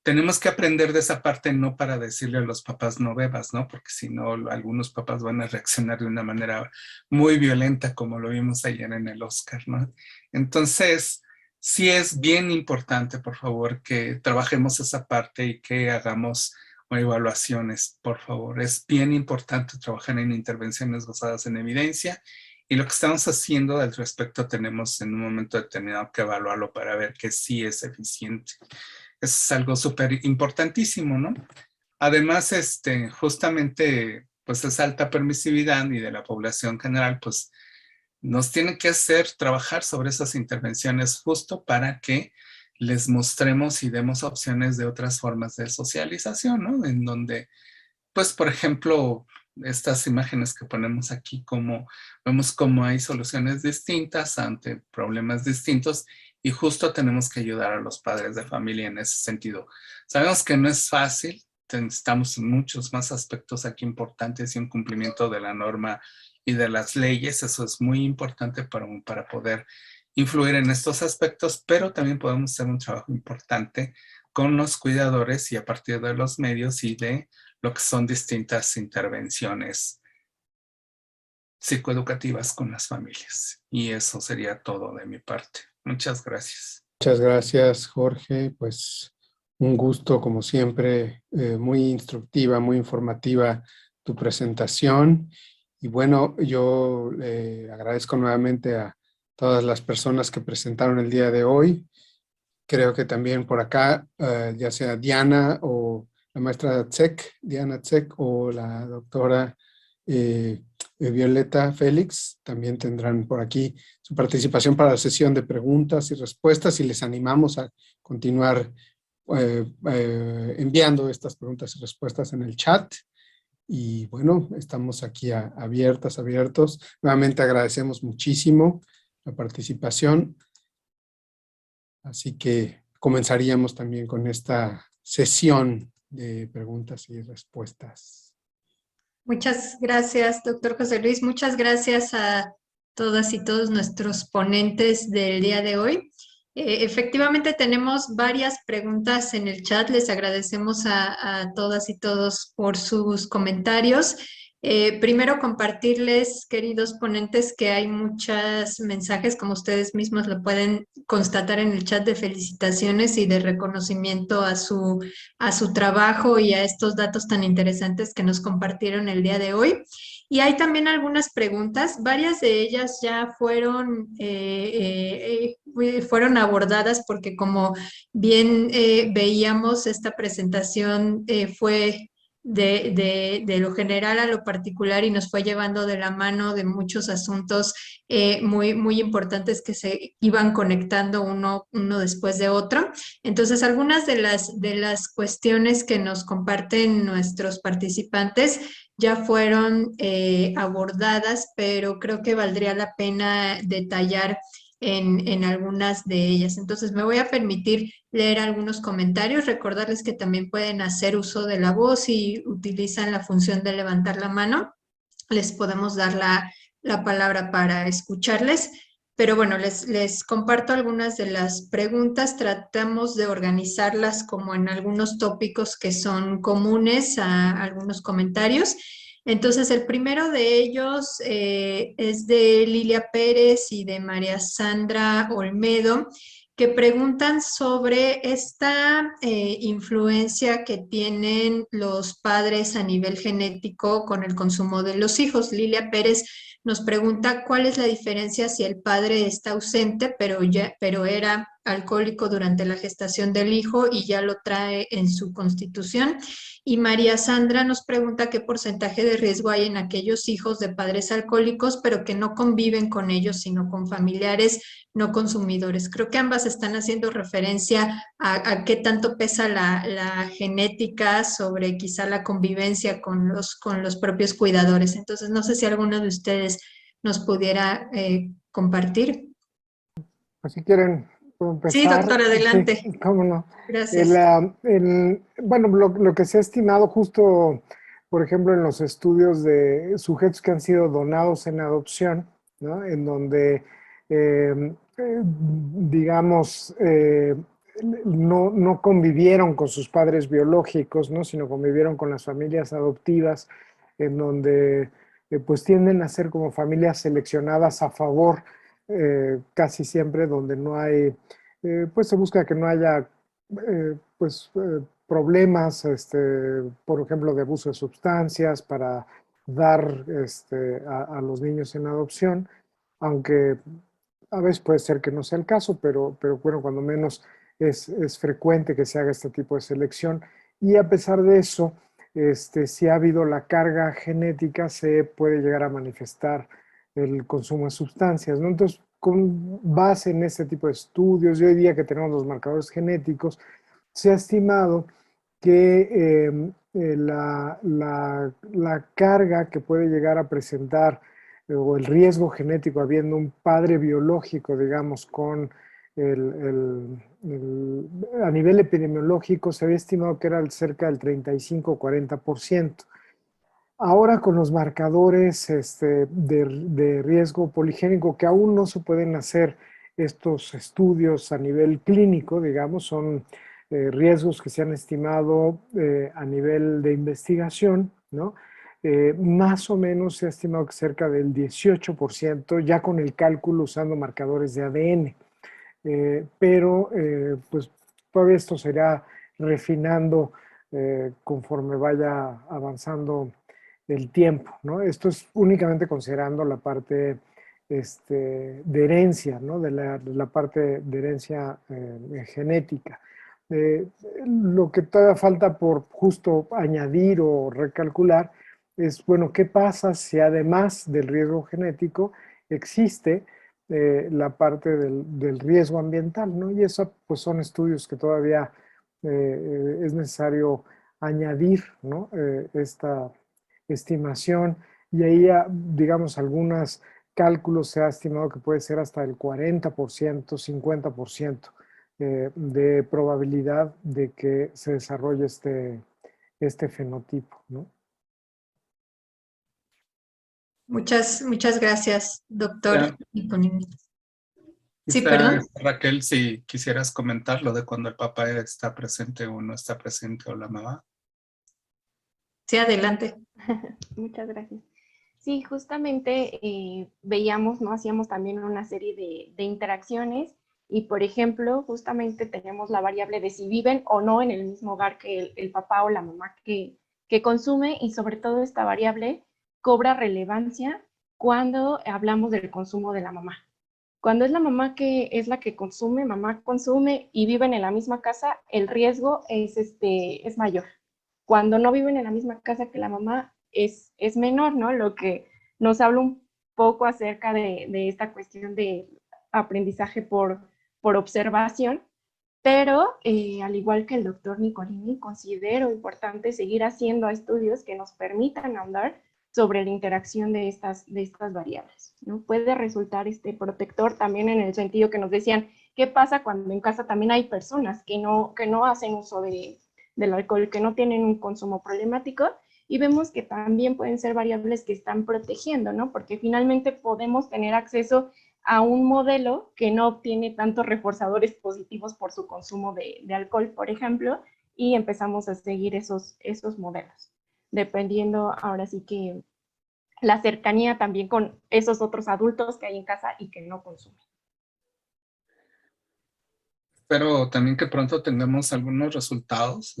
Tenemos que aprender de esa parte, no para decirle a los papás no bebas, ¿no? Porque si no, algunos papás van a reaccionar de una manera muy violenta, como lo vimos ayer en el Oscar, ¿no? Entonces, sí es bien importante, por favor, que trabajemos esa parte y que hagamos evaluaciones, por favor. Es bien importante trabajar en intervenciones basadas en evidencia y lo que estamos haciendo al respecto tenemos en un momento determinado que evaluarlo para ver que sí es eficiente. Es algo súper importantísimo, ¿no? Además, justamente, pues esa alta permisividad y de la población general, pues nos tiene que hacer trabajar sobre esas intervenciones justo para que les mostremos y demos opciones de otras formas de socialización, ¿no? En donde, pues, por ejemplo, estas imágenes que ponemos aquí, como vemos cómo hay soluciones distintas ante problemas distintos y justo tenemos que ayudar a los padres de familia en ese sentido. Sabemos que no es fácil, estamos en muchos más aspectos aquí importantes y un cumplimiento de la norma y de las leyes, eso es muy importante para poder influir en estos aspectos, pero también podemos hacer un trabajo importante con los cuidadores y a partir de los medios y de lo que son distintas intervenciones psicoeducativas con las familias. Y eso sería todo de mi parte. Muchas gracias. Muchas gracias, Jorge. Pues un gusto, como siempre, muy instructiva, muy informativa tu presentación. Y bueno, yo agradezco nuevamente a todas las personas que presentaron el día de hoy. Creo que también por acá, ya sea Diana o la maestra Tsek, Diana Tsek o la doctora Violeta Félix, también tendrán por aquí su participación para la sesión de preguntas y respuestas y les animamos a continuar enviando estas preguntas y respuestas en el chat. Y bueno, estamos aquí abiertos. Nuevamente agradecemos muchísimo la participación. Así que comenzaríamos también con esta sesión de preguntas y respuestas. Muchas gracias, doctor José Luis. Muchas gracias a todas y todos nuestros ponentes del día de hoy. Efectivamente tenemos varias preguntas en el chat. Les agradecemos a todas y todos por sus comentarios. Primero compartirles, queridos ponentes, que hay muchos mensajes, como ustedes mismos lo pueden constatar en el chat, de felicitaciones y de reconocimiento a su trabajo y a estos datos tan interesantes que nos compartieron el día de hoy. Y hay también algunas preguntas, varias de ellas ya fueron abordadas porque, como bien veíamos, esta presentación fue de lo general a lo particular y nos fue llevando de la mano de muchos asuntos muy importantes que se iban conectando uno después de otro. Entonces, algunas de las cuestiones que nos comparten nuestros participantes ya fueron abordadas, pero creo que valdría la pena detallar en algunas de ellas. Entonces, me voy a permitir leer algunos comentarios, recordarles que también pueden hacer uso de la voz y utilizan la función de levantar la mano. Les podemos dar la palabra para escucharles. Pero bueno, les comparto algunas de las preguntas. Tratamos de organizarlas como en algunos tópicos que son comunes a algunos comentarios. Entonces, el primero de ellos es de Lilia Pérez y de María Sandra Olmedo, que preguntan sobre esta influencia que tienen los padres a nivel genético con el consumo de los hijos. Lilia Pérez nos pregunta cuál es la diferencia si el padre está ausente, pero era alcohólico durante la gestación del hijo y ya lo trae en su constitución. Y María Sandra nos pregunta qué porcentaje de riesgo hay en aquellos hijos de padres alcohólicos, pero que no conviven con ellos, sino con familiares no consumidores. Creo que ambas están haciendo referencia a qué tanto pesa la genética sobre quizá la convivencia con los propios cuidadores. Entonces, no sé si alguno de ustedes nos pudiera compartir. Pues si quieren, puedo empezar. Sí, doctora, adelante. Sí, cómo no. Gracias. Bueno, lo que se ha estimado justo por ejemplo, en los estudios de sujetos que han sido donados en adopción, ¿no? En donde, digamos, no convivieron con sus padres biológicos, ¿no? Sino convivieron con las familias adoptivas, en donde pues tienden a ser como familias seleccionadas a favor, casi siempre donde no hay, pues se busca que no haya problemas, por ejemplo, de abuso de sustancias para dar a los niños en adopción, aunque a veces puede ser que no sea el caso, pero bueno, cuando menos es frecuente que se haga este tipo de selección. Y a pesar de eso, si ha habido la carga genética, se puede llegar a manifestar el consumo de sustancias, ¿no? Entonces, con base en este tipo de estudios, y hoy día que tenemos los marcadores genéticos, se ha estimado que la carga que puede llegar a presentar o el riesgo genético habiendo un padre biológico, digamos, con a nivel epidemiológico se había estimado que era cerca del 35-40%. Ahora con los marcadores de riesgo poligénico, que aún no se pueden hacer estos estudios a nivel clínico, digamos, son riesgos que se han estimado a nivel de investigación, ¿no? Más o menos se ha estimado que cerca del 18%, ya con el cálculo usando marcadores de ADN. Pero pues todavía esto se irá refinando conforme vaya avanzando el tiempo, ¿no? Esto es únicamente considerando la parte de herencia, ¿no? De la parte de herencia genética. Lo que todavía falta por justo añadir o recalcular es, bueno, ¿qué pasa si además del riesgo genético existe la parte del riesgo ambiental, ¿no? Y eso pues son estudios que todavía es necesario añadir, ¿no? Esta estimación y ahí, digamos, algunos cálculos se ha estimado que puede ser hasta el 40%, 50% de probabilidad de que se desarrolle este fenotipo, ¿no? Muchas gracias, doctor. Sí, Quizá, perdón. Raquel, si quisieras comentar lo de cuando el papá está presente o no está presente o la mamá. Sí, adelante. Muchas gracias. Sí, justamente veíamos, ¿no? Hacíamos también una serie de interacciones y, por ejemplo, justamente tenemos la variable de si viven o no en el mismo hogar que el papá o la mamá que consume, y sobre todo esta variable cobra relevancia cuando hablamos del consumo de la mamá. Cuando es la mamá que es la que consume, mamá consume y viven en la misma casa, el riesgo es mayor. Cuando no viven en la misma casa que la mamá es menor, ¿no? Lo que nos habla un poco acerca de esta cuestión de aprendizaje por observación, pero al igual que el doctor Nicolini, considero importante seguir haciendo estudios que nos permitan hablar sobre la interacción de estas variables, ¿no? Puede resultar protector también en el sentido que nos decían, ¿qué pasa cuando en casa también hay personas que no hacen uso del alcohol, que no tienen un consumo problemático? Y vemos que también pueden ser variables que están protegiendo, ¿no? Porque finalmente podemos tener acceso a un modelo que no obtiene tantos reforzadores positivos por su consumo de alcohol, por ejemplo, y empezamos a seguir esos modelos, dependiendo ahora sí que la cercanía también con esos otros adultos que hay en casa y que no consumen. Espero también que pronto tengamos algunos resultados.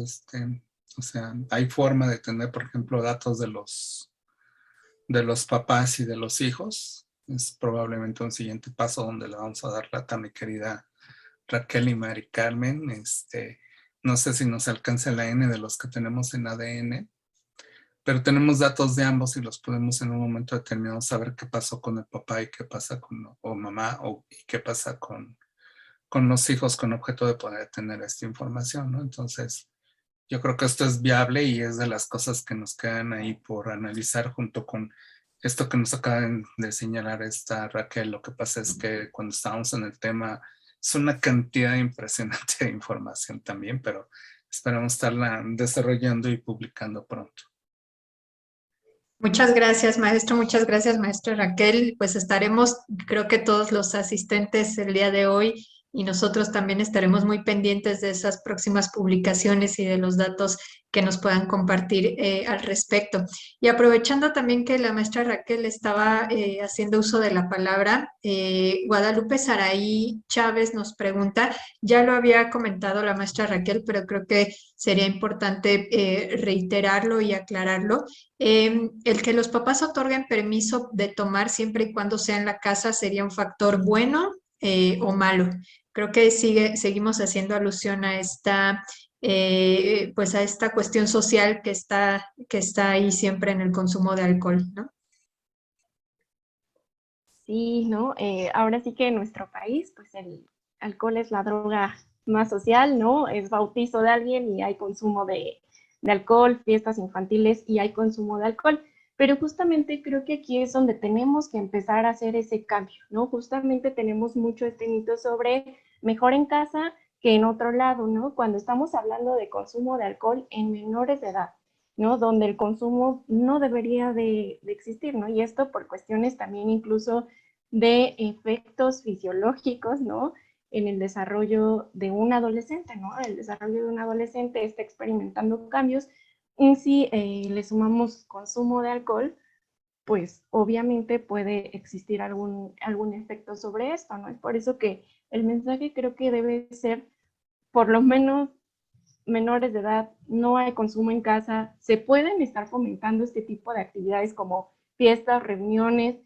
O sea, hay forma de tener, por ejemplo, datos de los papás y de los hijos. Es probablemente un siguiente paso donde le vamos a dar lata a mi querida Raquel y Mari Carmen. No sé si nos alcanza la N de los que tenemos en ADN, pero tenemos datos de ambos y los podemos en un momento determinado saber qué pasó con el papá y qué pasa con o mamá y qué pasa con los hijos con objeto de poder tener esta información, ¿no? Entonces, yo creo que esto es viable y es de las cosas que nos quedan ahí por analizar junto con esto que nos acaban de señalar esta Raquel. Lo que pasa es que cuando estábamos en el tema es una cantidad impresionante de información también, pero esperamos estarla desarrollando y publicando pronto. Muchas gracias, maestro. Muchas gracias, maestra Raquel. Pues estaremos, creo que todos los asistentes el día de hoy y nosotros también estaremos muy pendientes de esas próximas publicaciones y de los datos que nos puedan compartir al respecto. Y aprovechando también que la maestra Raquel estaba haciendo uso de la palabra, Guadalupe Saraí Chávez nos pregunta, ya lo había comentado la maestra Raquel, pero creo que sería importante reiterarlo y aclararlo. El que los papás otorguen permiso de tomar siempre y cuando sea en la casa sería un factor bueno o malo. Creo que seguimos haciendo alusión a esta, pues a esta cuestión social que está ahí siempre en el consumo de alcohol, ¿no? Sí, ¿no? Ahora sí que en nuestro país, pues el alcohol es la droga más social, ¿no? Es bautizo de alguien y hay consumo de alcohol, fiestas infantiles y hay consumo de alcohol. Pero justamente creo que aquí es donde tenemos que empezar a hacer ese cambio, ¿no? Justamente tenemos mucho este mito sobre mejor en casa que en otro lado, ¿no? Cuando estamos hablando de consumo de alcohol en menores de edad, ¿no? Donde el consumo no debería de existir, ¿no? Y esto por cuestiones también incluso de efectos fisiológicos, ¿no? En el desarrollo de un adolescente, ¿no? El desarrollo de un adolescente está experimentando cambios y si le sumamos consumo de alcohol, pues obviamente puede existir algún efecto sobre esto, ¿no? Es por eso que el mensaje creo que debe ser, por lo menos menores de edad, no hay consumo en casa, se pueden estar fomentando este tipo de actividades como fiestas, reuniones,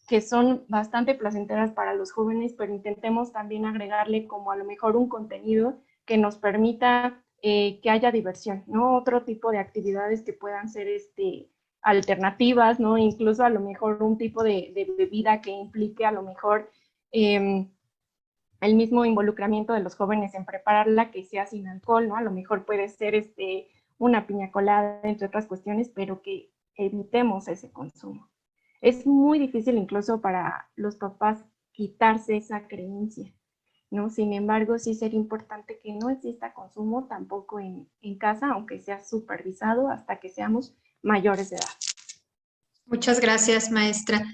que son bastante placenteras para los jóvenes, pero intentemos también agregarle como a lo mejor un contenido que nos permita que haya diversión, ¿no? Otro tipo de actividades que puedan ser alternativas, ¿no? Incluso a lo mejor un tipo de bebida que implique a lo mejor el mismo involucramiento de los jóvenes en prepararla que sea sin alcohol, ¿no? A lo mejor puede ser una piña colada, entre otras cuestiones, pero que evitemos ese consumo. Es muy difícil incluso para los papás quitarse esa creencia, ¿no? Sin embargo, sí sería importante que no exista consumo tampoco en casa, aunque sea supervisado hasta que seamos mayores de edad. Muchas gracias, maestra.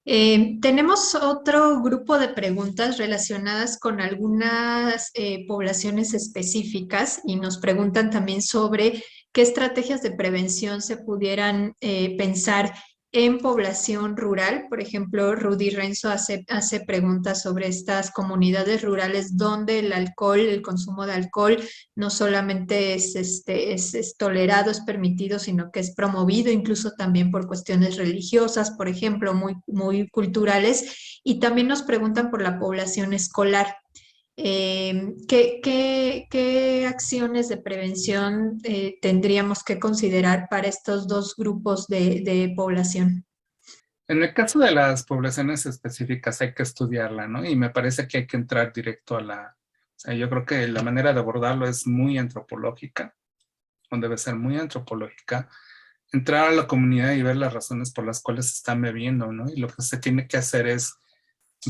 Tenemos otro grupo de preguntas relacionadas con algunas poblaciones específicas y nos preguntan también sobre qué estrategias de prevención se pudieran pensar en población rural. Por ejemplo, Rudy Renzo hace preguntas sobre estas comunidades rurales donde el alcohol, el consumo de alcohol, no solamente es tolerado, es permitido, sino que es promovido incluso también por cuestiones religiosas, por ejemplo, muy, muy culturales. Y también nos preguntan por la población escolar. ¿Qué acciones de prevención tendríamos que considerar para estos dos grupos de población? En el caso de las poblaciones específicas hay que estudiarla, ¿no? Y me parece que hay que entrar directo a o sea, yo creo que la manera de abordarlo es muy antropológica, o debe ser muy antropológica, entrar a la comunidad y ver las razones por las cuales están bebiendo, ¿no? Y lo que se tiene que hacer es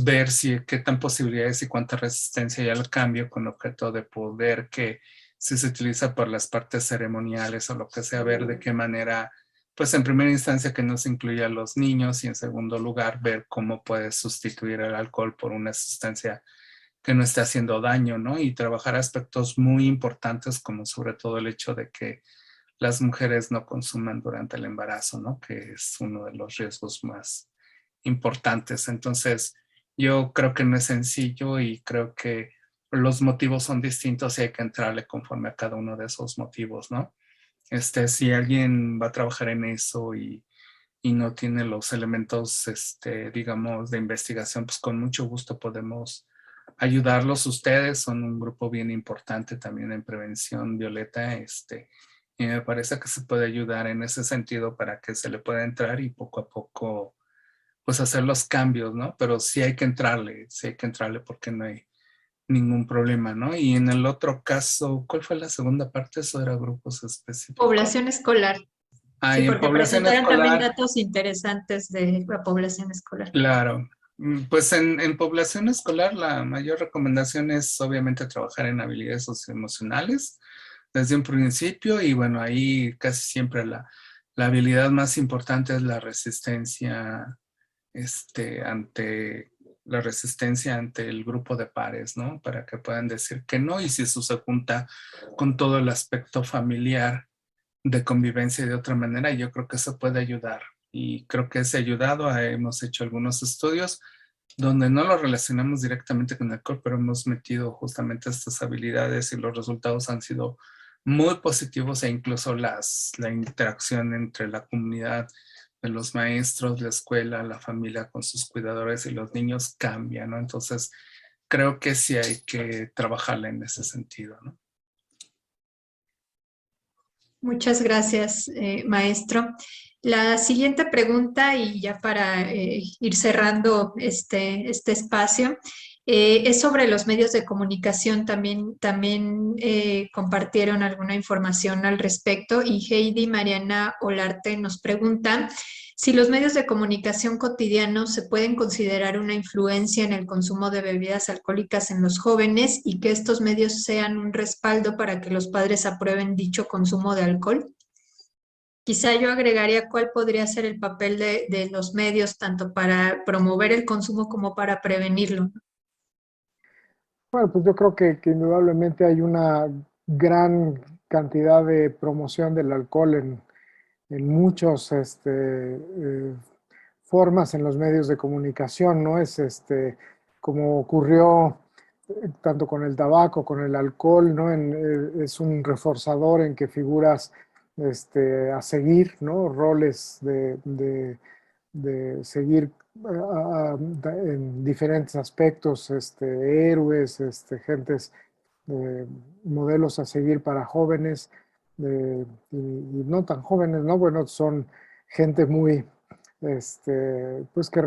ver qué tan posibilidades y cuánta resistencia hay al cambio con objeto de poder que si se utiliza por las partes ceremoniales o lo que sea, ver de qué manera, pues en primera instancia que no se incluya a los niños y en segundo lugar ver cómo puede sustituir el alcohol por una sustancia que no esté haciendo daño, ¿no? Y trabajar aspectos muy importantes como sobre todo el hecho de que las mujeres no consuman durante el embarazo, ¿no? Que es uno de los riesgos más importantes. Entonces, yo creo que no es sencillo y creo que los motivos son distintos y hay que entrarle conforme a cada uno de esos motivos, ¿no? Si alguien va a trabajar en eso y no tiene los elementos, digamos, de investigación, pues con mucho gusto podemos ayudarlos. Ustedes son un grupo bien importante también en prevención, Violeta, y me parece que se puede ayudar en ese sentido para que se le pueda entrar y poco a poco pues hacer los cambios, ¿no? Pero sí hay que entrarle porque no hay ningún problema, ¿no? Y en el otro caso, ¿cuál fue la segunda parte? Eso era grupos específicos. Población escolar. Ah, Sí, y en porque población presentaron también escolar, datos interesantes de la población escolar. claro. Pues en población escolar la mayor recomendación es obviamente trabajar en habilidades socioemocionales desde un principio y bueno, ahí casi siempre la habilidad más importante es la resistencia ante el grupo de pares, ¿no? Para que puedan decir que no, y si eso se junta con todo el aspecto familiar de convivencia de otra manera, yo creo que eso puede ayudar. Y creo que ese ayudado, hemos hecho algunos estudios donde no lo relacionamos directamente con el alcohol, pero hemos metido justamente estas habilidades y los resultados han sido muy positivos, e incluso la interacción entre la comunidad de los maestros, la escuela, la familia con sus cuidadores y los niños cambia, ¿no? Entonces, creo que sí hay que trabajarla en ese sentido, ¿no? Muchas gracias, maestro. La siguiente pregunta, y ya para ir cerrando este espacio, es sobre los medios de comunicación. También compartieron alguna información al respecto, y Heidi Mariana Olarte nos pregunta si los medios de comunicación cotidianos se pueden considerar una influencia en el consumo de bebidas alcohólicas en los jóvenes, y que estos medios sean un respaldo para que los padres aprueben dicho consumo de alcohol. Quizá yo agregaría cuál podría ser el papel de los medios, tanto para promover el consumo como para prevenirlo. Bueno, pues yo creo que indudablemente hay una gran cantidad de promoción del alcohol en muchos formas en los medios de comunicación, ¿no? Es como ocurrió tanto con el tabaco, con el alcohol, ¿no? Es un reforzador en que figuras a seguir, ¿no? Roles de seguir en diferentes aspectos, héroes, gentes, modelos a seguir para jóvenes y no tan jóvenes, ¿no? Bueno, son gente muy, pues que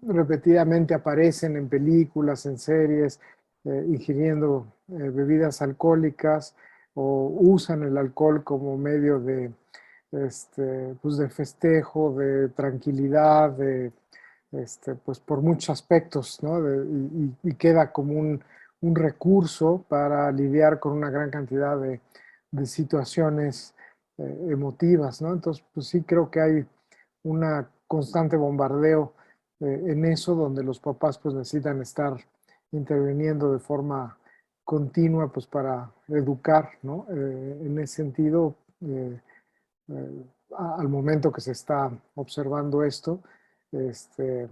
repetidamente aparecen en películas, en series, ingiriendo bebidas alcohólicas o usan el alcohol como medio de, pues de festejo, de tranquilidad, pues por muchos aspectos, ¿no? Y queda como un recurso para lidiar con una gran cantidad de situaciones emotivas, ¿no? Entonces, pues sí creo que hay una constante bombardeo en eso, donde los papás pues necesitan estar interviniendo de forma continua pues para educar, ¿no? En ese sentido, al momento que se está observando esto, este,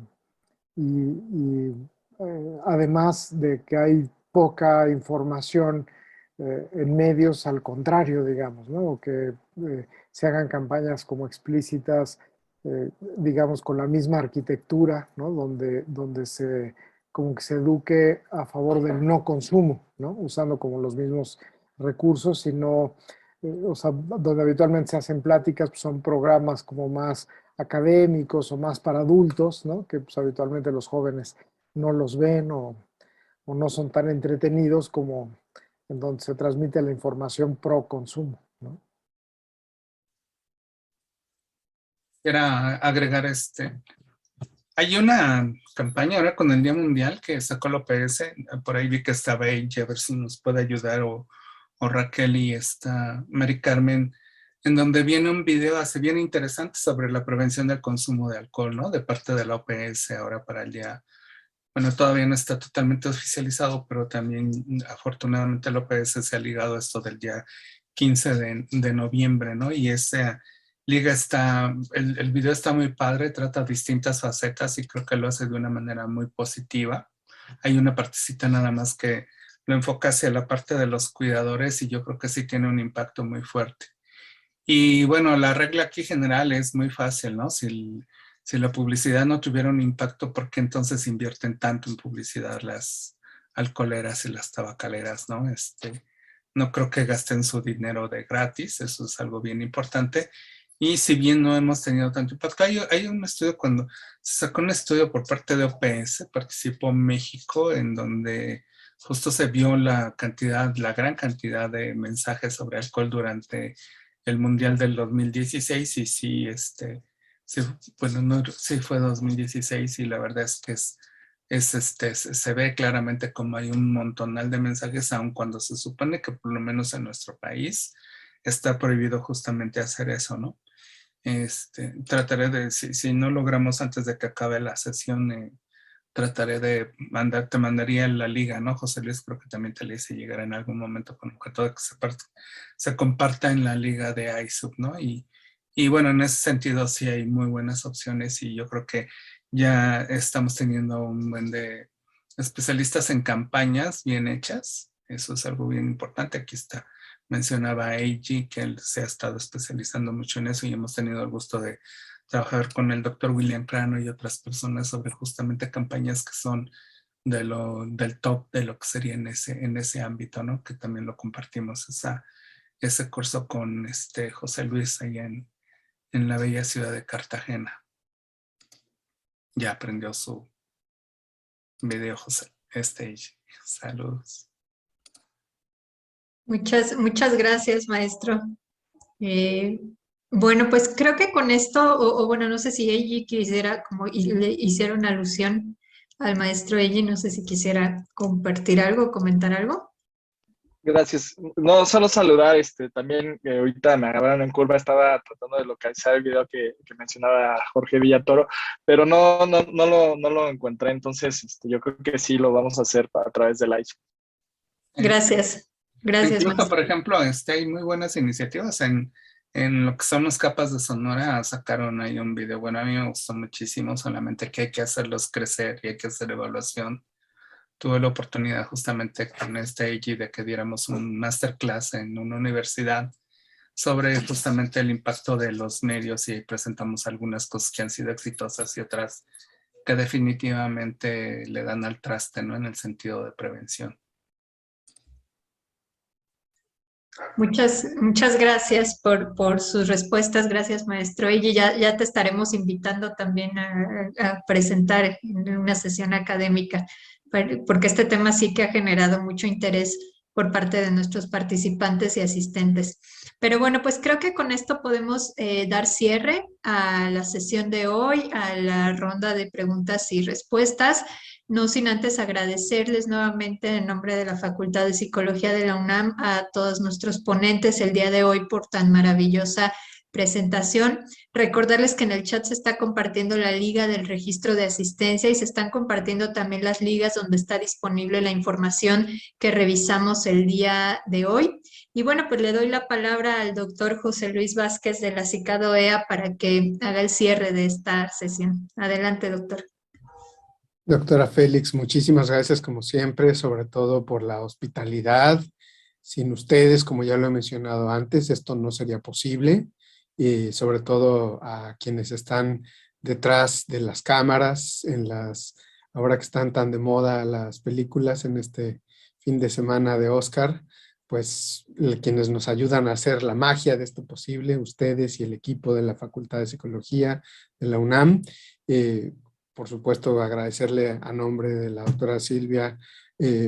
además de que hay poca información en medios, al contrario, digamos, ¿no? O que se hagan campañas como explícitas, digamos, con la misma arquitectura, ¿no? Donde como que se eduque a favor del no consumo, ¿no? Usando como los mismos recursos, sino, o sea, donde habitualmente se hacen pláticas, pues son programas como más académicos o más para adultos, ¿no? Que pues habitualmente los jóvenes no los ven o no son tan entretenidos como en donde se transmite la información pro consumo, ¿no? Era agregar hay una campaña ahora con el Día Mundial que sacó la OPS, por ahí vi que estaba ella, a ver si nos puede ayudar, o Raquel y Mari Carmen, en donde viene un video así bien interesante sobre la prevención del consumo de alcohol, ¿no? De parte de la OPS ahora para el día. Bueno, todavía no está totalmente oficializado, pero también afortunadamente la OPS se ha ligado a esto del día 15 de noviembre, ¿no? Y esa liga el video está muy padre, trata distintas facetas y creo que lo hace de una manera muy positiva. Hay una partecita nada más que lo enfoca hacia la parte de los cuidadores y yo creo que sí tiene un impacto muy fuerte. Y bueno, la regla aquí general es muy fácil, ¿no? Si la publicidad no tuviera un impacto, ¿por qué entonces invierten tanto en publicidad las alcoholeras y las tabacaleras, ¿no? No creo que gasten su dinero de gratis, eso es algo bien importante. Y si bien no hemos tenido tanto impacto, hay un estudio, cuando se sacó un estudio por parte de OPS, participó México, en donde justo se vio la gran cantidad de mensajes sobre alcohol durante el Mundial del 2016 y sí, sí, bueno, no, sí fue 2016 y la verdad es que se ve claramente como hay un montonal de mensajes, aun cuando se supone que por lo menos en nuestro país está prohibido justamente hacer eso, ¿no? Trataré de, si no logramos antes de que acabe la sesión, trataré de te mandaría la liga, ¿no, José Luis? Creo que también te la hice llegar en algún momento con que todo se comparta en la liga de ISUB, ¿no? Y bueno, en ese sentido sí hay muy buenas opciones y yo creo que ya estamos teniendo un buen de especialistas en campañas bien hechas. Eso es algo bien importante. Aquí está, mencionaba a AG, que él se ha estado especializando mucho en eso y hemos tenido el gusto de trabajar con el doctor William Crano y otras personas sobre justamente campañas que son del top de lo que sería en ese ámbito, ¿no? Que también lo compartimos, ese curso con José Luis allá en la bella ciudad de Cartagena. Ya aprendió su video, José. Saludos. Muchas gracias, maestro. Bueno, pues creo que con esto, o bueno, no sé si Eiji quisiera, como le hiciera una alusión al maestro Eiji, no sé si quisiera compartir algo, comentar algo. Gracias. No, solo saludar, también ahorita me agarraron en curva, estaba tratando de localizar el video que mencionaba Jorge Villatoro, pero no lo encontré, entonces yo creo que sí lo vamos a hacer a través del live. Gracias, Incluso, maestro. por ejemplo, hay muy buenas iniciativas en lo que son los capas de Sonora. Sacaron ahí un video, bueno, a mí me gustó muchísimo, solamente que hay que hacerlos crecer y hay que hacer evaluación. Tuve la oportunidad justamente con AG de que diéramos un masterclass en una universidad sobre justamente el impacto de los medios y presentamos algunas cosas que han sido exitosas y otras que definitivamente le dan al traste, ¿no? En el sentido de prevención. Muchas gracias por sus respuestas. Gracias, maestro. Y ya te estaremos invitando también a presentar en una sesión académica, porque este tema sí que ha generado mucho interés por parte de nuestros participantes y asistentes. Pero bueno, pues creo que con esto podemos dar cierre a la sesión de hoy, a la ronda de preguntas y respuestas. No sin antes agradecerles nuevamente en nombre de la Facultad de Psicología de la UNAM a todos nuestros ponentes el día de hoy por tan maravillosa presentación. Recordarles que en el chat se está compartiendo la liga del registro de asistencia y se están compartiendo también las ligas donde está disponible la información que revisamos el día de hoy. Y bueno, pues le doy la palabra al doctor José Luis Vázquez de la CICAD-OEA para que haga el cierre de esta sesión. Adelante, doctor. Doctora Félix, muchísimas gracias como siempre, sobre todo por la hospitalidad. Sin ustedes, como ya lo he mencionado antes, esto no sería posible. Y sobre todo a quienes están detrás de las cámaras, ahora que están tan de moda las películas en este fin de semana de Oscar, pues quienes nos ayudan a hacer la magia de esto posible, ustedes y el equipo de la Facultad de Psicología de la UNAM. Por supuesto, agradecerle a nombre de la doctora Silvia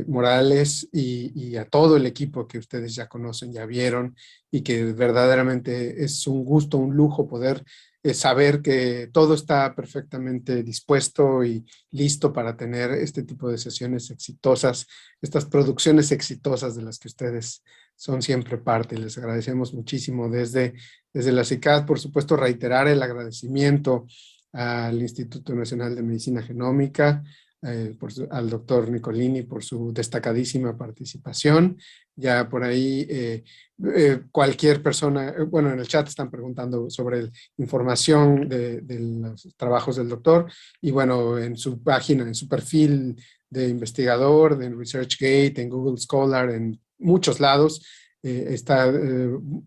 Morales y a todo el equipo que ustedes ya conocen, ya vieron, y que verdaderamente es un gusto, un lujo poder saber que todo está perfectamente dispuesto y listo para tener este tipo de sesiones exitosas, estas producciones exitosas de las que ustedes son siempre parte. Les agradecemos muchísimo desde la CICAD. Por supuesto, reiterar el agradecimiento al Instituto Nacional de Medicina Genómica, al doctor Nicolini por su destacadísima participación. Ya por ahí cualquier persona, bueno, en el chat están preguntando sobre información de los trabajos del doctor, y bueno, en su página, en su perfil de investigador, en ResearchGate, en Google Scholar, en muchos lados, está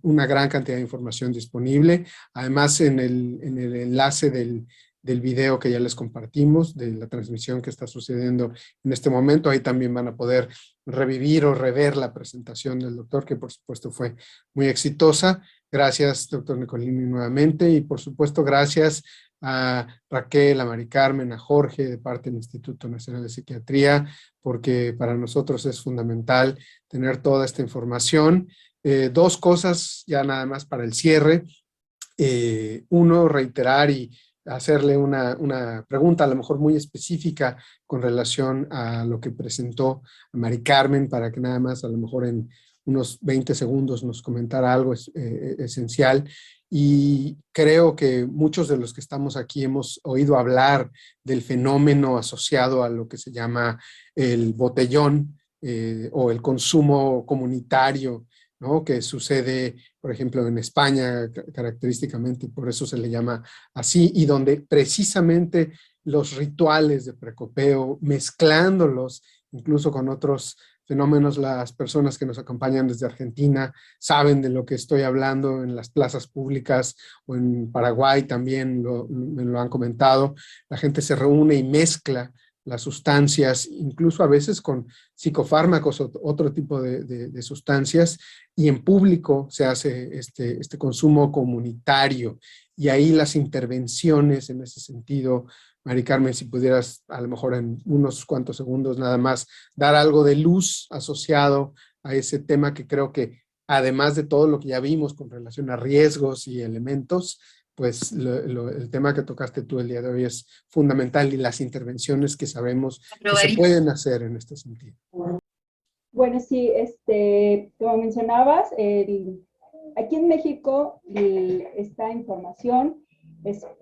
una gran cantidad de información disponible. Además, en el enlace del video que ya les compartimos, de la transmisión que está sucediendo en este momento, ahí también van a poder revivir o rever la presentación del doctor, que por supuesto fue muy exitosa. Gracias, doctor Nicolini, nuevamente, y por supuesto gracias a Raquel, a Mari Carmen, a Jorge, de parte del Instituto Nacional de Psiquiatría, porque para nosotros es fundamental tener toda esta información. Dos cosas ya nada más para el cierre. Uno, reiterar y hacerle una pregunta a lo mejor muy específica con relación a lo que presentó Mari Carmen, para que nada más a lo mejor en unos 20 segundos nos comentara algo esencial. Y creo que muchos de los que estamos aquí hemos oído hablar del fenómeno asociado a lo que se llama el botellón o el consumo comunitario, ¿no? Que sucede, por ejemplo, en España característicamente, por eso se le llama así, y donde precisamente los rituales de precopeo, mezclándolos incluso con otros fenómenos, las personas que nos acompañan desde Argentina saben de lo que estoy hablando. En las plazas públicas o en Paraguay también me lo han comentado. La gente se reúne y mezcla las sustancias, incluso a veces con psicofármacos o otro tipo de sustancias, y en público se hace este consumo comunitario. Y ahí las intervenciones en ese sentido, Mari Carmen, si pudieras a lo mejor en unos cuantos segundos nada más dar algo de luz asociado a ese tema, que creo que además de todo lo que ya vimos con relación a riesgos y elementos, pues el tema que tocaste tú el día de hoy es fundamental, y las intervenciones que sabemos que se pueden hacer en este sentido. Bueno, sí, como mencionabas, aquí en México esta información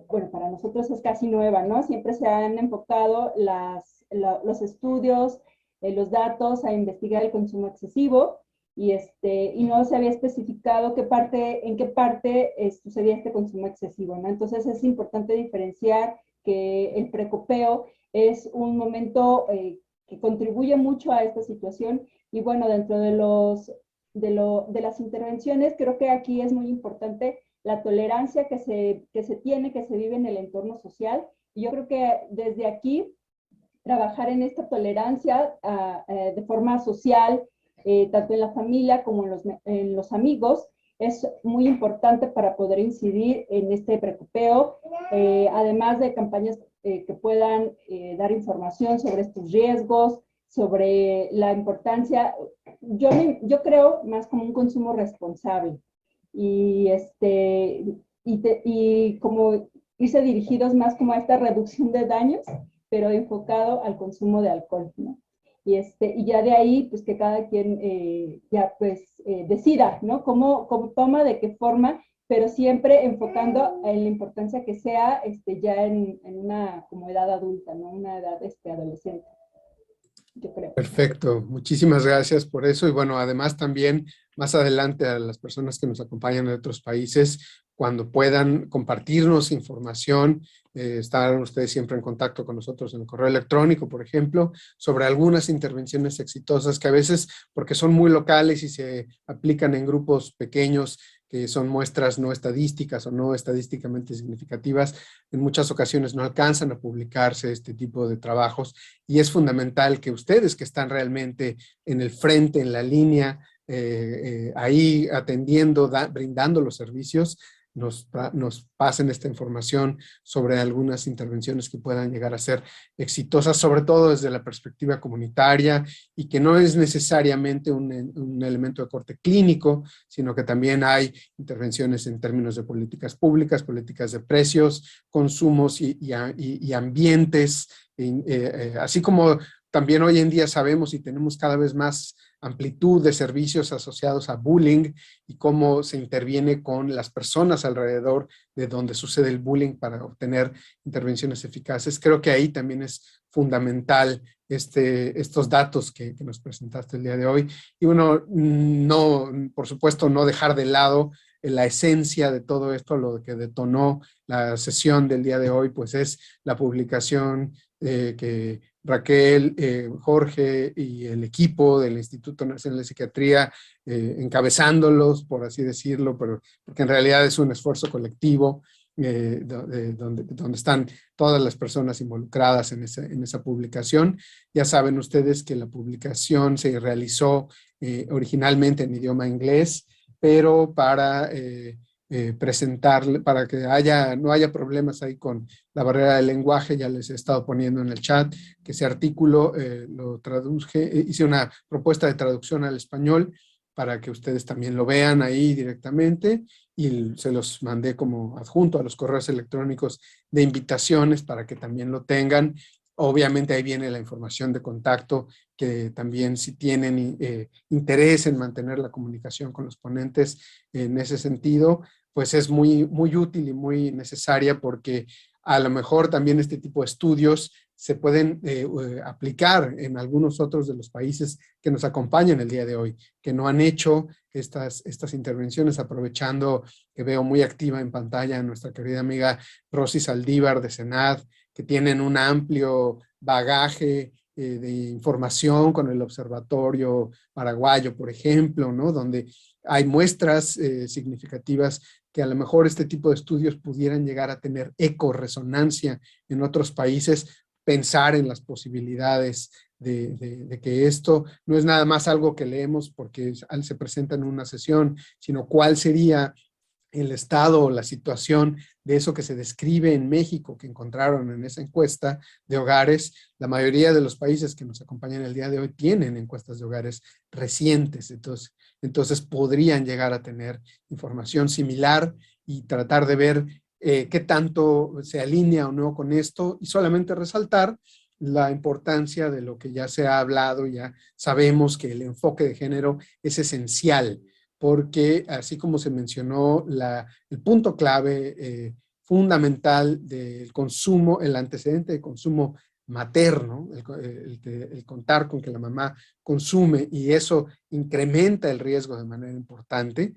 bueno, para nosotros es casi nueva, ¿no? Siempre se han enfocado los estudios, los datos a investigar el consumo excesivo, y no se había especificado en qué parte sucedía este consumo excesivo, ¿no? Entonces es importante diferenciar que el precopeo es un momento que contribuye mucho a esta situación, y bueno, dentro de las intervenciones, creo que aquí es muy importante la tolerancia que se tiene, que se vive en el entorno social, y yo creo que desde aquí trabajar en esta tolerancia de forma social, tanto en la familia como en los amigos, es muy importante para poder incidir en este precopeo, además de campañas que puedan dar información sobre estos riesgos, sobre la importancia. Yo creo más como un consumo responsable, y como irse dirigidos más como a esta reducción de daños, pero enfocado al consumo de alcohol, ¿no? Y ya de ahí, pues que cada quien decida, ¿no? Cómo toma, de qué forma, pero siempre enfocando en la importancia que sea ya en una como edad adulta, ¿no? Una edad adolescente, yo creo. Perfecto, muchísimas gracias por eso. Y bueno, además también más adelante a las personas que nos acompañan de otros países, cuando puedan compartirnos información, estarán ustedes siempre en contacto con nosotros en el correo electrónico, por ejemplo, sobre algunas intervenciones exitosas que a veces, porque son muy locales y se aplican en grupos pequeños, que son muestras no estadísticas o no estadísticamente significativas, en muchas ocasiones no alcanzan a publicarse este tipo de trabajos, y es fundamental que ustedes, que están realmente en el frente, en la línea, ahí atendiendo, brindando los servicios, nos pasen esta información sobre algunas intervenciones que puedan llegar a ser exitosas, sobre todo desde la perspectiva comunitaria, y que no es necesariamente un elemento de corte clínico, sino que también hay intervenciones en términos de políticas públicas, políticas de precios, consumos y ambientes, así como también hoy en día sabemos y tenemos cada vez más amplitud de servicios asociados a bullying y cómo se interviene con las personas alrededor de donde sucede el bullying para obtener intervenciones eficaces. Creo que ahí también es fundamental estos datos que nos presentaste el día de hoy. Y bueno, no, por supuesto, no dejar de lado la esencia de todo esto, lo que detonó la sesión del día de hoy, pues es la publicación que Raquel, Jorge y el equipo del Instituto Nacional de Psiquiatría, encabezándolos, por así decirlo, pero porque en realidad es un esfuerzo colectivo, donde están todas las personas involucradas en esa publicación. Ya saben ustedes que la publicación se realizó originalmente en idioma inglés, pero para presentarle, para que no haya problemas ahí con la barrera del lenguaje, ya les he estado poniendo en el chat que ese artículo lo traduje, hice una propuesta de traducción al español para que ustedes también lo vean ahí directamente, y se los mandé como adjunto a los correos electrónicos de invitaciones para que también lo tengan. Obviamente ahí viene la información de contacto, que también si tienen interés en mantener la comunicación con los ponentes en ese sentido, pues es muy, muy útil y muy necesaria, porque a lo mejor también este tipo de estudios se pueden aplicar en algunos otros de los países que nos acompañan el día de hoy, que no han hecho estas intervenciones, aprovechando que veo muy activa en pantalla a nuestra querida amiga Rosy Saldívar de Senad, que tienen un amplio bagaje de información con el Observatorio Paraguayo, por ejemplo, ¿no? Donde hay muestras significativas que a lo mejor este tipo de estudios pudieran llegar a tener eco, resonancia en otros países, pensar en las posibilidades de que esto no es nada más algo que leemos porque se presenta en una sesión, sino cuál sería el estado o la situación de eso que se describe en México, que encontraron en esa encuesta de hogares. La mayoría de los países que nos acompañan el día de hoy tienen encuestas de hogares recientes, entonces podrían llegar a tener información similar y tratar de ver qué tanto se alinea o no con esto, y solamente resaltar la importancia de lo que ya se ha hablado. Ya sabemos que el enfoque de género es esencial, porque así como se mencionó, el punto clave fundamental del consumo, el antecedente de consumo materno, el contar con que la mamá consume y eso incrementa el riesgo de manera importante.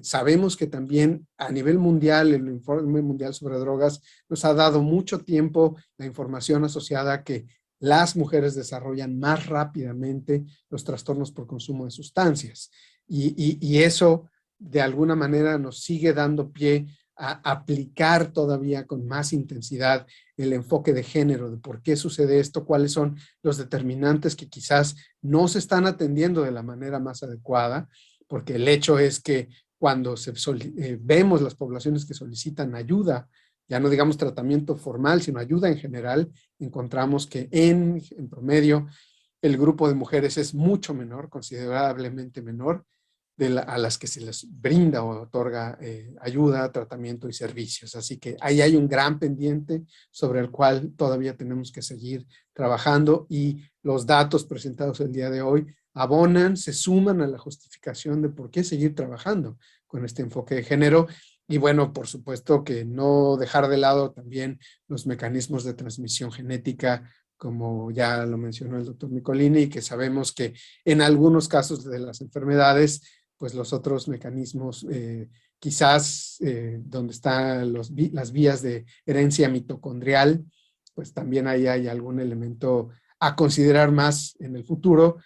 Sabemos que también a nivel mundial, el Informe Mundial sobre Drogas nos ha dado mucho tiempo la información asociada a que las mujeres desarrollan más rápidamente los trastornos por consumo de sustancias. Y eso de alguna manera nos sigue dando pie a aplicar todavía con más intensidad el enfoque de género, de por qué sucede esto, cuáles son los determinantes que quizás no se están atendiendo de la manera más adecuada, porque el hecho es que cuando vemos las poblaciones que solicitan ayuda, ya no digamos tratamiento formal, sino ayuda en general, encontramos que en promedio el grupo de mujeres es mucho menor, considerablemente menor, a las que se les brinda o otorga ayuda, tratamiento y servicios. Así que ahí hay un gran pendiente sobre el cual todavía tenemos que seguir trabajando, y los datos presentados el día de hoy abonan, se suman a la justificación de por qué seguir trabajando con este enfoque de género. Y bueno, por supuesto que no dejar de lado también los mecanismos de transmisión genética, como ya lo mencionó el doctor Nicolini, que sabemos que en algunos casos de las enfermedades, pues los otros mecanismos, quizás donde están las vías de herencia mitocondrial, pues también ahí hay algún elemento a considerar más en el futuro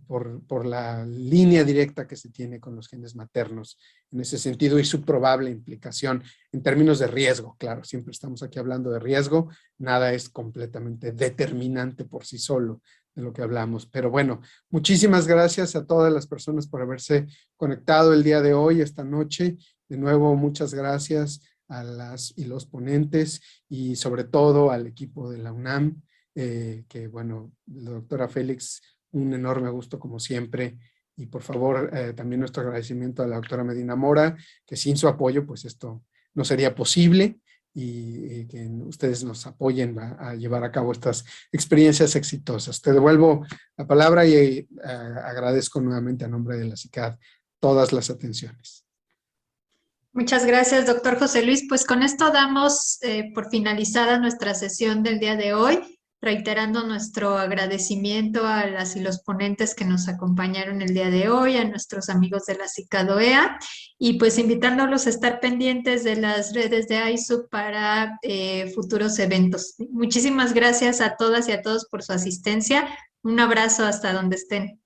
por la línea directa que se tiene con los genes maternos en ese sentido y su probable implicación en términos de riesgo. Claro, siempre estamos aquí hablando de riesgo, nada es completamente determinante por sí solo de lo que hablamos. Pero bueno, muchísimas gracias a todas las personas por haberse conectado el día de hoy, esta noche. De nuevo, muchas gracias a las y los ponentes y sobre todo al equipo de la UNAM, que bueno, la doctora Félix, un enorme gusto como siempre, y por favor también nuestro agradecimiento a la doctora Medina Mora, que sin su apoyo pues esto no sería posible, y que ustedes nos apoyen a llevar a cabo estas experiencias exitosas. Te devuelvo la palabra y agradezco nuevamente a nombre de la CICAD todas las atenciones. Muchas gracias, doctor José Luis. Pues con esto damos por finalizada nuestra sesión del día de hoy, reiterando nuestro agradecimiento a las y los ponentes que nos acompañaron el día de hoy, a nuestros amigos de la CICAD-OEA, y pues invitándolos a estar pendientes de las redes de AISUB para futuros eventos. Muchísimas gracias a todas y a todos por su asistencia. Un abrazo hasta donde estén.